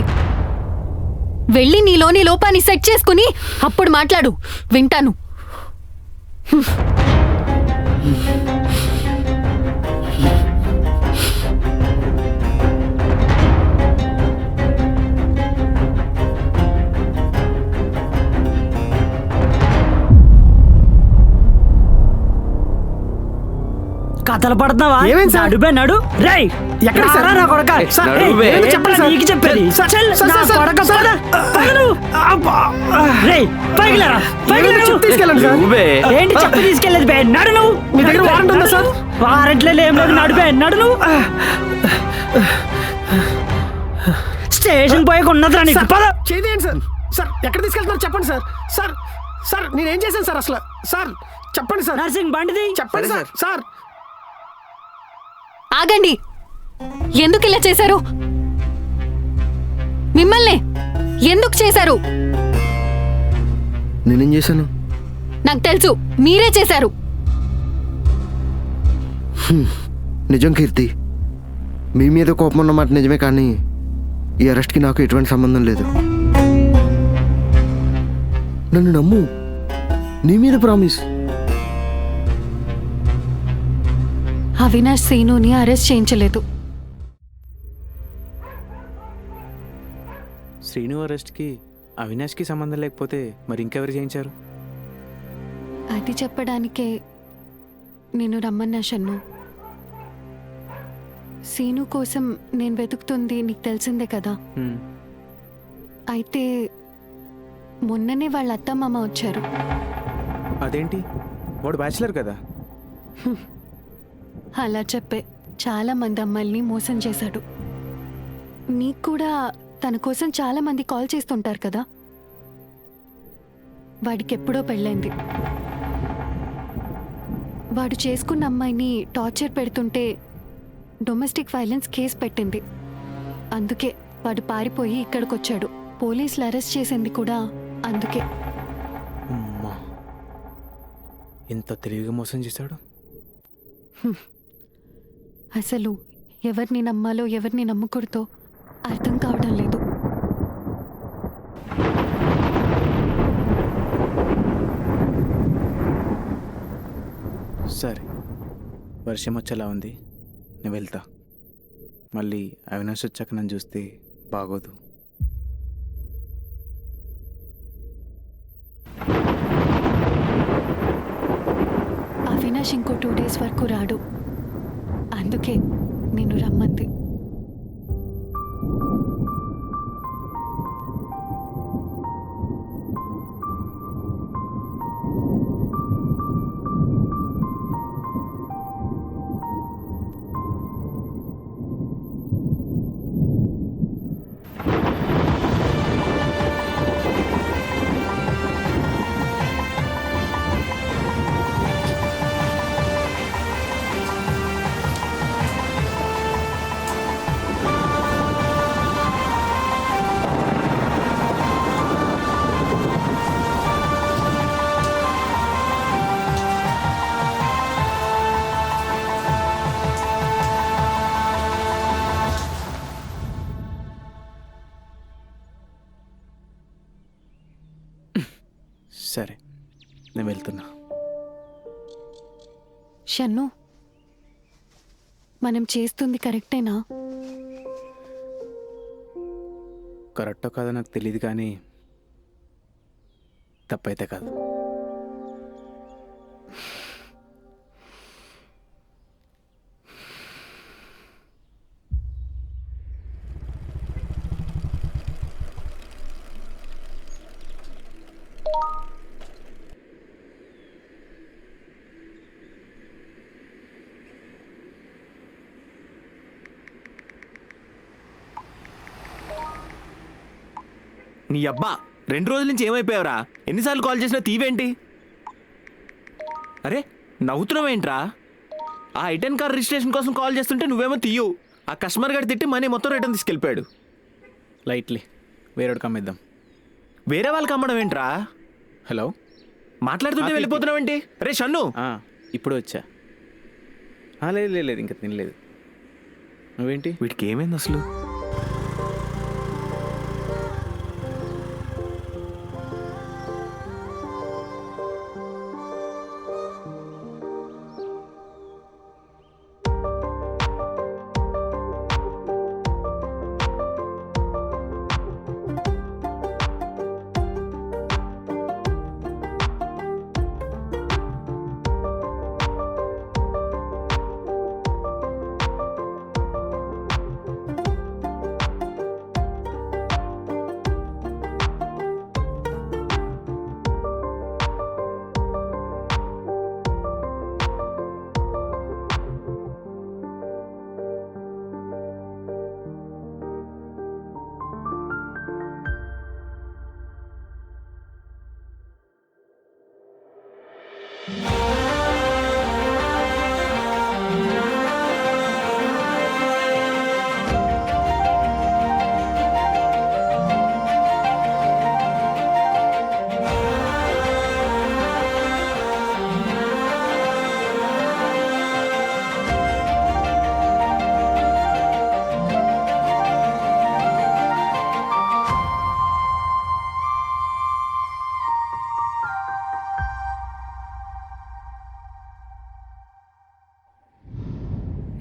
D: వెళ్ళి నీలోని లోపాన్ని సెట్ చేసుకుని అప్పుడు మాట్లాడు, వింటాను.
J: కథలు పడుతున్నావా?
G: ఏమైంది సార్?
J: నడు రేయ్,
G: ఎక్కడ సార్?
J: నా కొడక.
G: సార్,
J: రేయ్,
E: నడువే.
J: ఏంటి
G: చెప్పండి సార్.
J: నీకు చెప్పేది?
G: సార్,
J: చెల్,
G: సార్,
J: నా
G: సార్,
J: కొడక,
G: సార్.
J: పద నువ్వు. అబ్బా. రేయ్, పైకి లేరా, పైకి
G: ఏమైనా
J: లేరు.
G: చెప్పు తీసుకెళ్ళండి సార్.
E: నువ్వే.
J: ఏంటి చెప్పు తీసుకెళ్ళేది బే? నడు నువ్వు.
G: మీ దగ్గర వారెంట్ ఉందా సార్?
J: వారెంట్లో ఏం లేదు, నడిపే నడు నువ్వు. స్టేషన్ పోయాక ఉన్నదిరా నీకు. పద.
C: చేయండి సార్. సార్ ఎక్కడ తీసుకెళ్తున్నారు చెప్పండి సార్. సార్ సార్ నేనేం చేశాను సార్ అసలు? సార్ చెప్పండి సార్.
J: నర్సింగ్ బండిది.
C: చెప్పండి సార్. సార్
D: ఆగండి, ఎందుకు ఇలా చేశారు? మిమ్మల్ని ఎందుకు చేశారు?
G: నేనేం చేశాను?
D: నాకు తెలుసు, మీరే చేశారు.
G: నిజం కీర్తి, మీ మీద కోపం ఉన్నమాట నిజమే, కానీ ఈ అరెస్ట్కి నాకు ఎటువంటి సంబంధం లేదు. నన్ను నమ్ము, నీ మీద ప్రామిస్.
D: అవినాష్ సీనుని అరెస్ట్ చేయించలేదు.
B: శ్రీను అరెస్ట్కి అవినాష్కి సంబంధం లేకపోతే మరి ఇంకెవరు చేయించారు?
D: అది చెప్పడానికే నేను రమ్మన్నా షన్ను. సీను కోసం నేను వెతుకుతుంది నీకు తెలిసిందే కదా.
B: హ్మ్.
D: అయితే మొన్ననే వాళ్ళ అత్తమామ వచ్చారు.
B: అదేంటి, వాడు బ్యాచిలర్ కదా.
D: అలా చెప్పే చాలా మంది అమ్మాయిల్ని మోసం చేశాడు. నీకు కూడా తన కోసం చాలా మంది కాల్ చేస్తుంటారు కదా. వాడికి ఎప్పుడో పెళ్ళైంది. వాడు చేసుకున్న అమ్మాయిని టార్చర్ పెడుతుంటే డొమెస్టిక్ వైలెన్స్ కేసు పెట్టింది. అందుకే వాడు పారిపోయి ఇక్కడికొచ్చాడు. పోలీసులు అరెస్ట్ చేసింది కూడా అందుకే.
B: అమ్మా, ఇంత తెలివిగా మోసం చేశాడు.
D: అసలు ఎవరిని నమ్మాలో ఎవరిని నమ్మకూడదో అర్థం కావడం లేదు.
B: సరే, వర్షం వచ్చేలా ఉంది, నేను వెళ్తా. మళ్ళీ అవినాష్ వచ్చాక నన్ను చూస్తే బాగోదు.
D: అవినాష్ ఇంకో 2 days వరకు రాడు. అందుకే నేను రమ్మంది.
B: సరే, నేను వెళ్తున్నా.
D: షన్ను, మనం చేస్తుంది కరెక్టేనా?
B: కరెక్టో కాదో నాకు తెలియదు, కానీ తప్పైతే కాదు.
E: నీ అబ్బా, 2 రోజుల నుంచి ఏమైపోయావురా? ఎన్నిసార్లు కాల్ చేసినా తీవేంటి? అరే, నవ్వుతున్నావేంట్రా? ఆ I-10 కార్ రిజిస్ట్రేషన్ కోసం కాల్ చేస్తుంటే నువ్వేమో తీయు. ఆ కస్టమర్ గారు తిట్టి మనీ మొత్తం రిటర్న్ తీసుకెళ్ళిపోయాడు.
B: లైట్లీ, వేరేవాడికి అమ్మేద్దాం.
E: వేరే వాళ్ళకి అమ్మడం ఏంట్రా?
B: హలో,
E: మాట్లాడుతుంటే వెళ్ళిపోతున్నావేంటి? రే షన్ను,
B: ఇప్పుడు వచ్చా. లేదు లేదు లేదు, ఇంకా తినలేదు. నువ్వేంటి?
E: వీడికి ఏమైంది అసలు?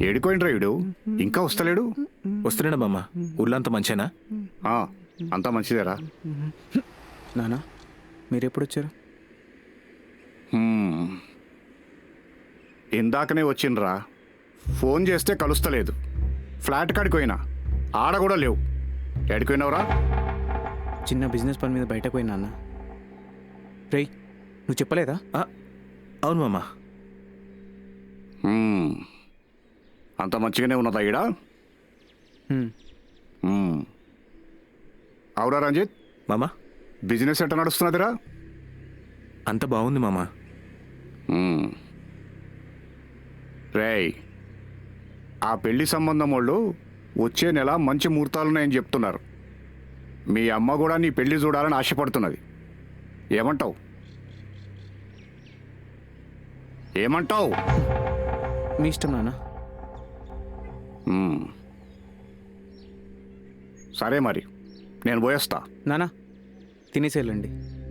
K: ఏడుకోండి వీడు ఇంకా వస్తలేడు.
E: వస్తున్నాడా మామ? ఊళ్ళో అంత మంచేనా?
K: ఆ, అంతా మంచిదేరా.
B: నానా మీరు ఎప్పుడు వచ్చారు?
K: ఇందాకనే వచ్చిండ్రా. ఫోన్ చేస్తే కలుస్తలేదు. ఫ్లాట్ కాడికి పోయినా ఆడ కూడా లేవు. ఎడిపోయినావురా?
B: చిన్న బిజినెస్ పని మీద బయటకు పోయినా అన్న. రేయ్ నువ్వు చెప్పలేదా?
E: అవును మామ.
K: అంత మంచిగానే ఉన్నదా ఈడ? అవురా రంజిత్
E: మామ
K: బిజినెస్ ఎట్లా నడుస్తున్నదిరా?
E: అంత బాగుంది మామ.
K: రేయ్ ఆ పెళ్లి సంబంధం వాళ్ళు వచ్చే నెల మంచి ముహూర్తాలున్నాయని చెప్తున్నారు. మీ అమ్మ కూడా నీ పెళ్లి చూడాలని ఆశపడుతున్నది. ఏమంటావు? ఏమంటావు?
B: మీ ఇష్టం నాన్న.
K: సరే మరి నేను పోయేస్తా.
B: నానా తినేసి వెళ్ళండి.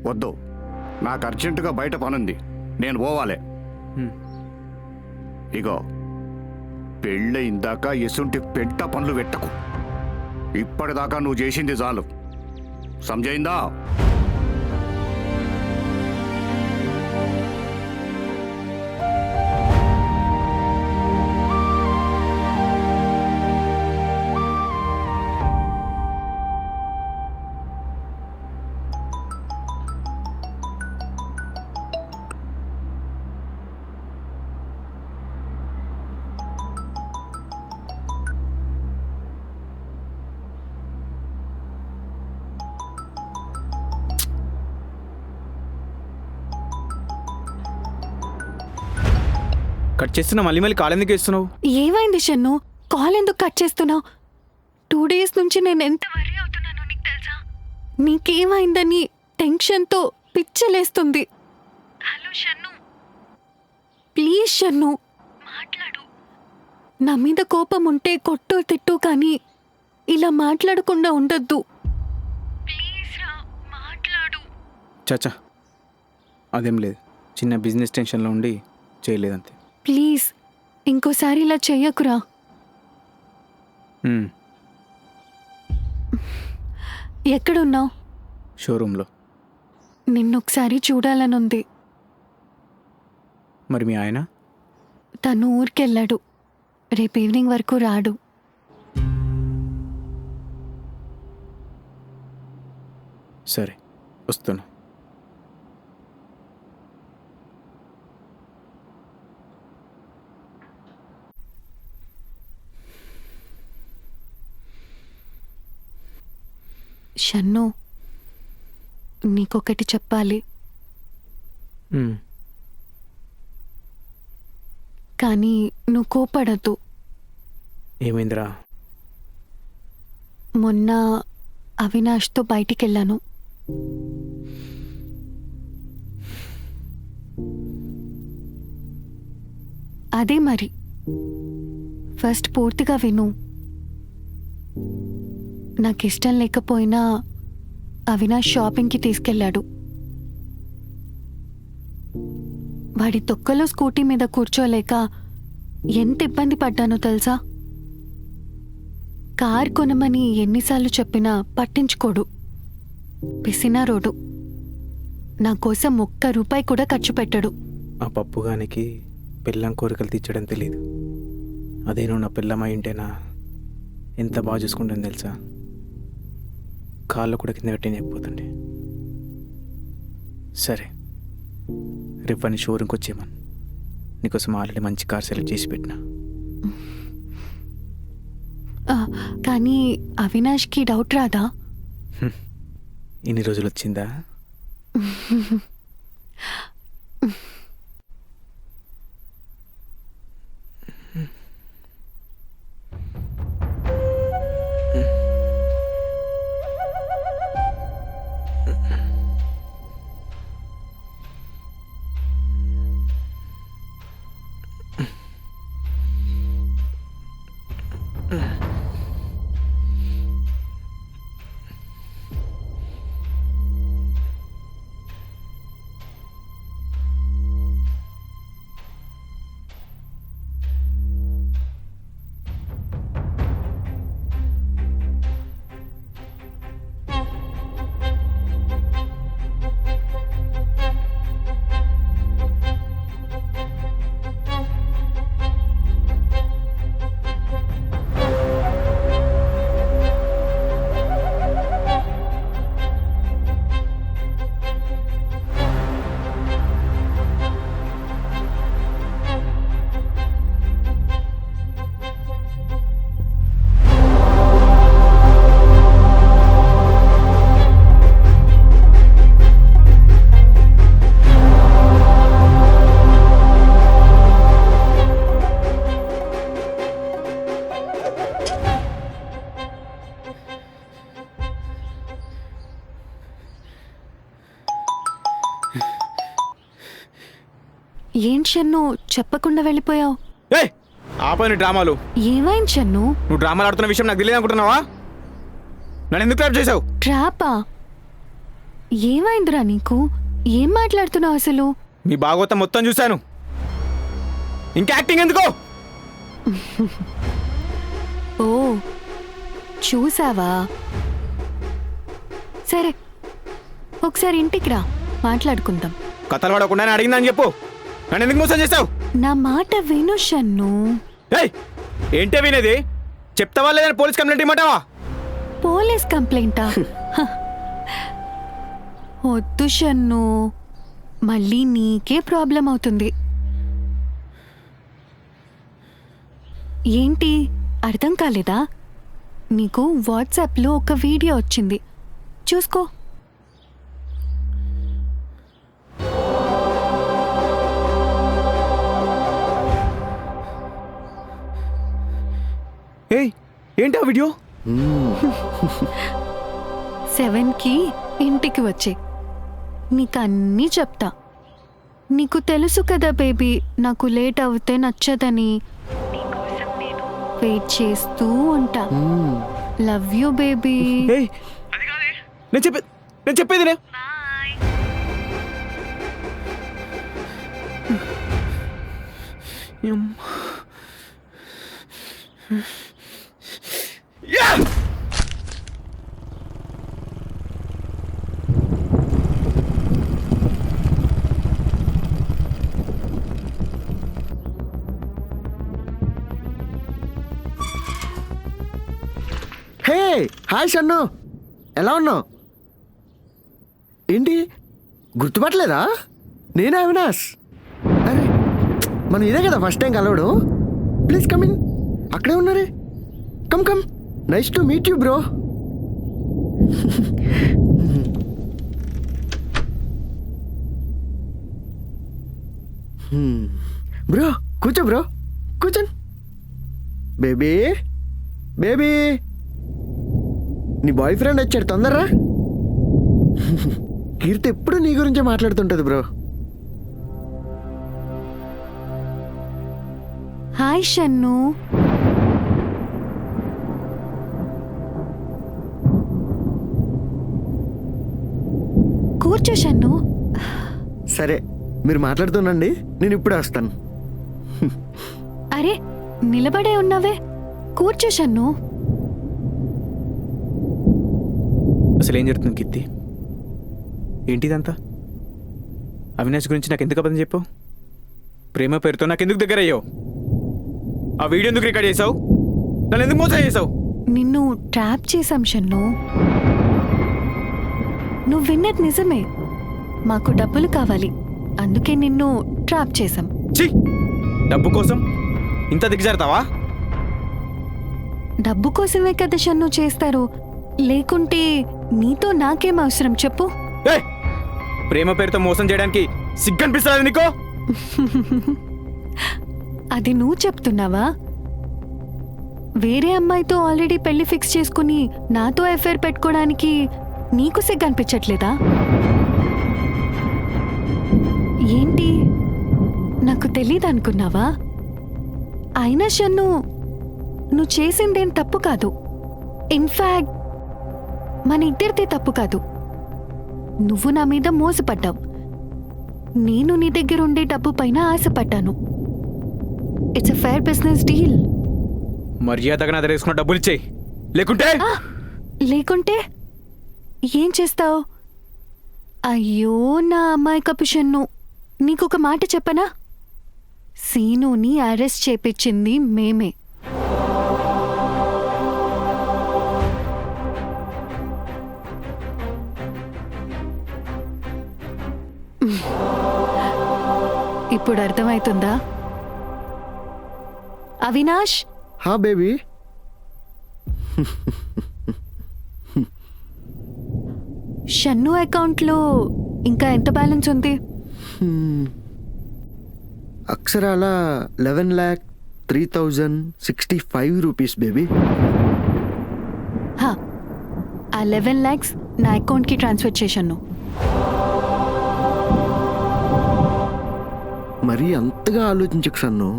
K: వద్దు, నాకు అర్జెంటుగా బయట పనుంది, నేను పోవాలి. ఇగో పెళ్ళయిందాక ఎసుంటి పెంట పనులు పెట్టకు. ఇప్పటిదాకా నువ్వు చేసింది చాలు, సమజైందా?
B: కట్ చేస్తున్నా మళ్ళీ మళ్ళీ కాలు ఎందుకు వేస్తున్నావు?
D: ఏమైంది షన్ను? కాల్ ఎందుకు కట్ చేస్తున్నావు? 2 days నుంచి నేను ఎంత వరీ అవుతున్నానో నీకు తెలుసా? నీకేమైందని టెన్షన్తో పిచ్చలేస్తుంది. హలో షన్ను, ప్లీజ్ షన్ను మాట్లాడు. నా మీద కోపం ఉంటే కొట్టు తిట్టు, కానీ ఇలా మాట్లాడకుండా ఉండొద్దు. ప్లీజ్ రా మాట్లాడు.
B: చాచా అదేం లేదు, చిన్న బిజినెస్ టెన్షన్లో ఉండి చేయలేదంతే.
D: ప్లీజ్ ఇంకోసారి ఇలా చెయ్యకురా. ఎక్కడున్నావు?
B: షోరూంలో.
D: నిన్నొకసారి చూడాలనుంది.
B: మరి మీ ఆయన?
D: తను ఊరికెళ్ళాడు, రేపు ఈవినింగ్ వరకు రాడు.
B: సరే వస్తున్నా.
D: షన్ను, నీకొకటి చెప్పాలి, కానీ నువ్వు కోపడద్దు.
B: ఏమైందిరా?
D: మొన్న అవినాష్తో బయటికెళ్ళాను. అదే మరి, ఫస్ట్ పూర్తిగా విను. నాకిష్టం లేకపోయినా అవినాష్ షాపింగ్కి తీసుకెళ్ళాడు. వాడి తొక్కలో స్కూటీ మీద కూర్చోలేక ఎంత ఇబ్బంది పడ్డానో తెలుసా? కార్ కొనమని ఎన్నిసార్లు చెప్పినా పట్టించుకోడు. పిసినారోడు. నా కోసం ₹1 కూడా ఖర్చు పెట్టడు.
B: ఆ పప్పుగానికి పిల్లం కోరికలు తీర్చడం తెలీదు. అదే నువ్వు నా పిల్లమై ఉంటేనా ఎంత బాగా చూసుకుంటుంది తెలుసా? కాళ్ళు కూడా కింద పెట్టినకపోతుండే. సరే రేపు అని షోరూమ్కి వచ్చేయమని, నీకోసం ఆల్రెడీ మంచి కార్ సెలెక్ట్ చేసి పెట్టినా.
D: కానీ అవినాష్కి డౌట్ రాదా?
B: ఇన్ని రోజులు వచ్చిందా?
D: ఏంటి షన్ను చెప్పకుండా వెళ్ళిపోయావు?
B: ఏయ్ ఆపని డ్రామాలు.
D: ఏమైంది షన్ను?
B: నువ్వు డ్రామాలు ఆడుతున్న విషయం నాకు తెలియదు అనుకుంటున్నావా? నన్ను ఎందుకు ట్రాప్ చేసావు?
D: ట్రాపా? ఏమైందిరా నీకు? ఏం మాట్లాడుతున్నావు అసలు?
B: మీ భాగవతం మొత్తం చూశాను. ఇంకా యాక్టింగ్ ఎందుకు?
D: ఓ చూసావా? సరే ఒకసారి ఇంటికి రా, మాట్లాడుకుందాం.
B: కథలు పడకుండా అడిగిందని చెప్పు. నన్ను ఎందుకు మోసం చేసావు?
D: నా మాట విను షన్ను.
B: ఏయ్ ఏంటే వినేది? చెప్తావా లేదని పోలీస్ కంప్లైంట్ ఇమ్మంటావా?
D: పోలీస్ కంప్లైంటా? వద్దు షన్ను, మళ్ళీ నీకే ప్రాబ్లం అవుతుంది. ఏంటి అర్థం కాలేదా? నీకు వాట్సాప్లో ఒక వీడియో వచ్చింది, చూసుకో.
B: ఏయ్ ఏంటి ఆ వీడియో?
D: 7కి ఇంటికి వచ్చే, నీకు అన్నీ చెప్తా. నీకు తెలుసు కదా బేబీ, నాకు లేట్ అవుతే నచ్చదని. నీకోసం నేను వెయిట్ చేస్తూ ఉంటా. Love you baby.
B: ఏయ్ నేను చెప్పేది నే.
G: హే హాయ్ షన్ను, ఎలా ఉన్నావు? ఏంటి గుర్తుపట్టలేదా? నేనే అవినాష్. అరే మనం ఇదే కదా ఫస్ట్ టైం కలవడం. Please come in. అక్కడే ఉన్నారే. Come come, nice to meet you bro. Bro కూర్చో బ్రో, కూర్చోండి. బేబీ బేబీ, నీ బాయ్ ఫ్రెండ్ వచ్చాడు, తొందరరా. కీర్తి ఎప్పుడు నీ గురించే మాట్లాడుతుంటది బ్రో.
D: హాయ్ షన్ను. కూర్చో షన్ను.
G: సరే మీరు మాట్లాడుతుండండి, నేను ఇప్పుడే వస్తాను.
D: అరే నిలబడే ఉన్నావే, కూర్చో షన్ను.
B: అసలు ఏం జరుగుతుంది కీర్తి? ఏంటిదంతా? అవినాష్ గురించి నాకు ఎందుకు అబద్ధం చెప్పావు? ప్రేమ పేరుతో నాకు ఎందుకు దగ్గర అయ్యావు? ఆ వీడియో ఎందుకు రికార్డ్ చేసావు? నన్ను ఎందుకు మోసం చేసావు?
D: నిన్ను ట్రాప్ చేశాం షన్ను. నువ్వు విన్నది నిజమే, మాకు డబ్బులు కావాలి, అందుకే నిన్ను ట్రాప్ చేశాం.
B: ఛీ! డబ్బు కోసం ఇంత దిగజారుతావా?
D: డబ్బు కోసమే కదా షన్ను చేస్తారు, లేకుంటే నీతో నాకేం అవసరం చెప్పు?
B: ఏయ్! ప్రేమ పేరుతో మోసం చేయడానికి సిగ్గనిపిస్తుంది నీకో?
D: అది నువ్వు చెప్తున్నావా? వేరే అమ్మాయితో ఆల్రెడీ పెళ్లి ఫిక్స్ చేసుకుని నాతో ఎఫ్ఐఆర్ పెట్టుకోవడానికి నీకు సిగ్గు అనిపించట్లేదా? ఏంటి నాకు తెలీదు అనుకున్నావా? అయినా షన్ను, నువ్వు చేసిందేం తప్పు కాదు. ఇన్ఫాక్ట్ మన ఇద్దరిది తప్పు కాదు. నువ్వు నా మీద మోసపడ్డావు, నేను నీ దగ్గర ఉండే డబ్బు పైన ఆశపడ్డాను. It's a fair business deal.
B: మర్యాదగా నా దగ్గర తీసుకున్న డబ్బులు ఇచ్చేయి, లేకుంటే
D: లేకుంటే ఏం చేస్తావు? అయ్యో నా అమాయకపు షన్ను, నీకొక మాట చెప్పనా? సీనుని అరెస్ట్ చేపించింది మేమే. ఇప్పుడు అర్థమవుతుందా? అవినాష్,
G: హా బేబీ.
D: షన్ను అకౌంట్లో ఇంకా ఎంత బ్యాలెన్స్ ఉంది?
G: అక్షరాల 11,03,065 రూపీస్ బేబీ.
D: హా, ఆ 11 lakhs నా అకౌంట్కి ట్రాన్స్ఫర్ చేశాను.
G: మరీ అంతగా ఆలోచించకు సన్ను.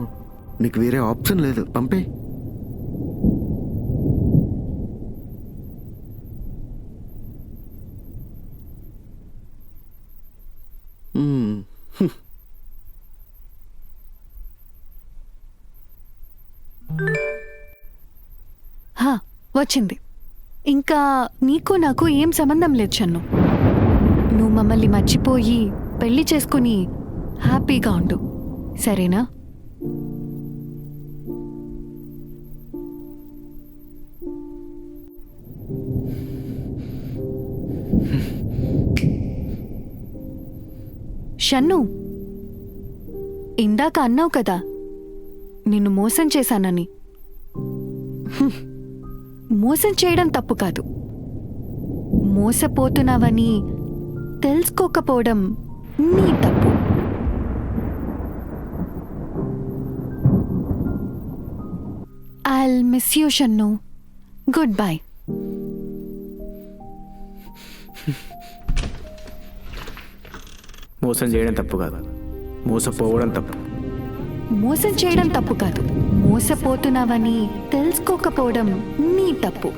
G: నీకు వేరే ఆప్షన్ లేదు, పంపే.
D: హా, వచ్చింది. ఇంకా నీకు నాకు ఏం సంబంధం లేదు చన్ను. నువ్వు మమ్మల్ని మర్చిపోయి పెళ్లి చేసుకుని హ్యాపీగా ఉండు, సరేనా? షన్ను, ఇందాక అన్నావు కదా నిన్ను మోసం చేశానని. మోసం చేయడం తప్పు కాదు, మోసపోతున్నావని తెలుసుకోకపోవడం నీ తప్పు. I'll miss you Shannu. Good bye.
B: మోసం చేయడం తప్పు కాదు, మోసపోవడం తప్పు.
D: మోసం చేయడం తప్పు కాదు, మోసపోతున్నావని తెలుసుకోకపోవడం నీ తప్పు.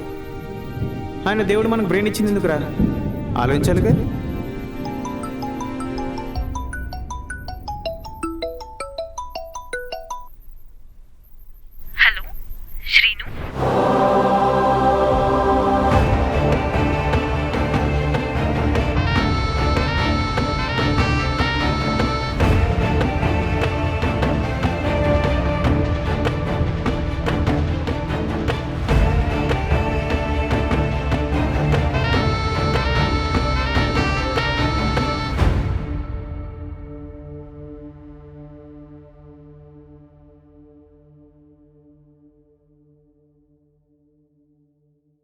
B: ఆయన దేవుడు మనకు బ్రెయిన్ ఇచ్చింది ఎందుకురా? ఆలోచించాలిగా.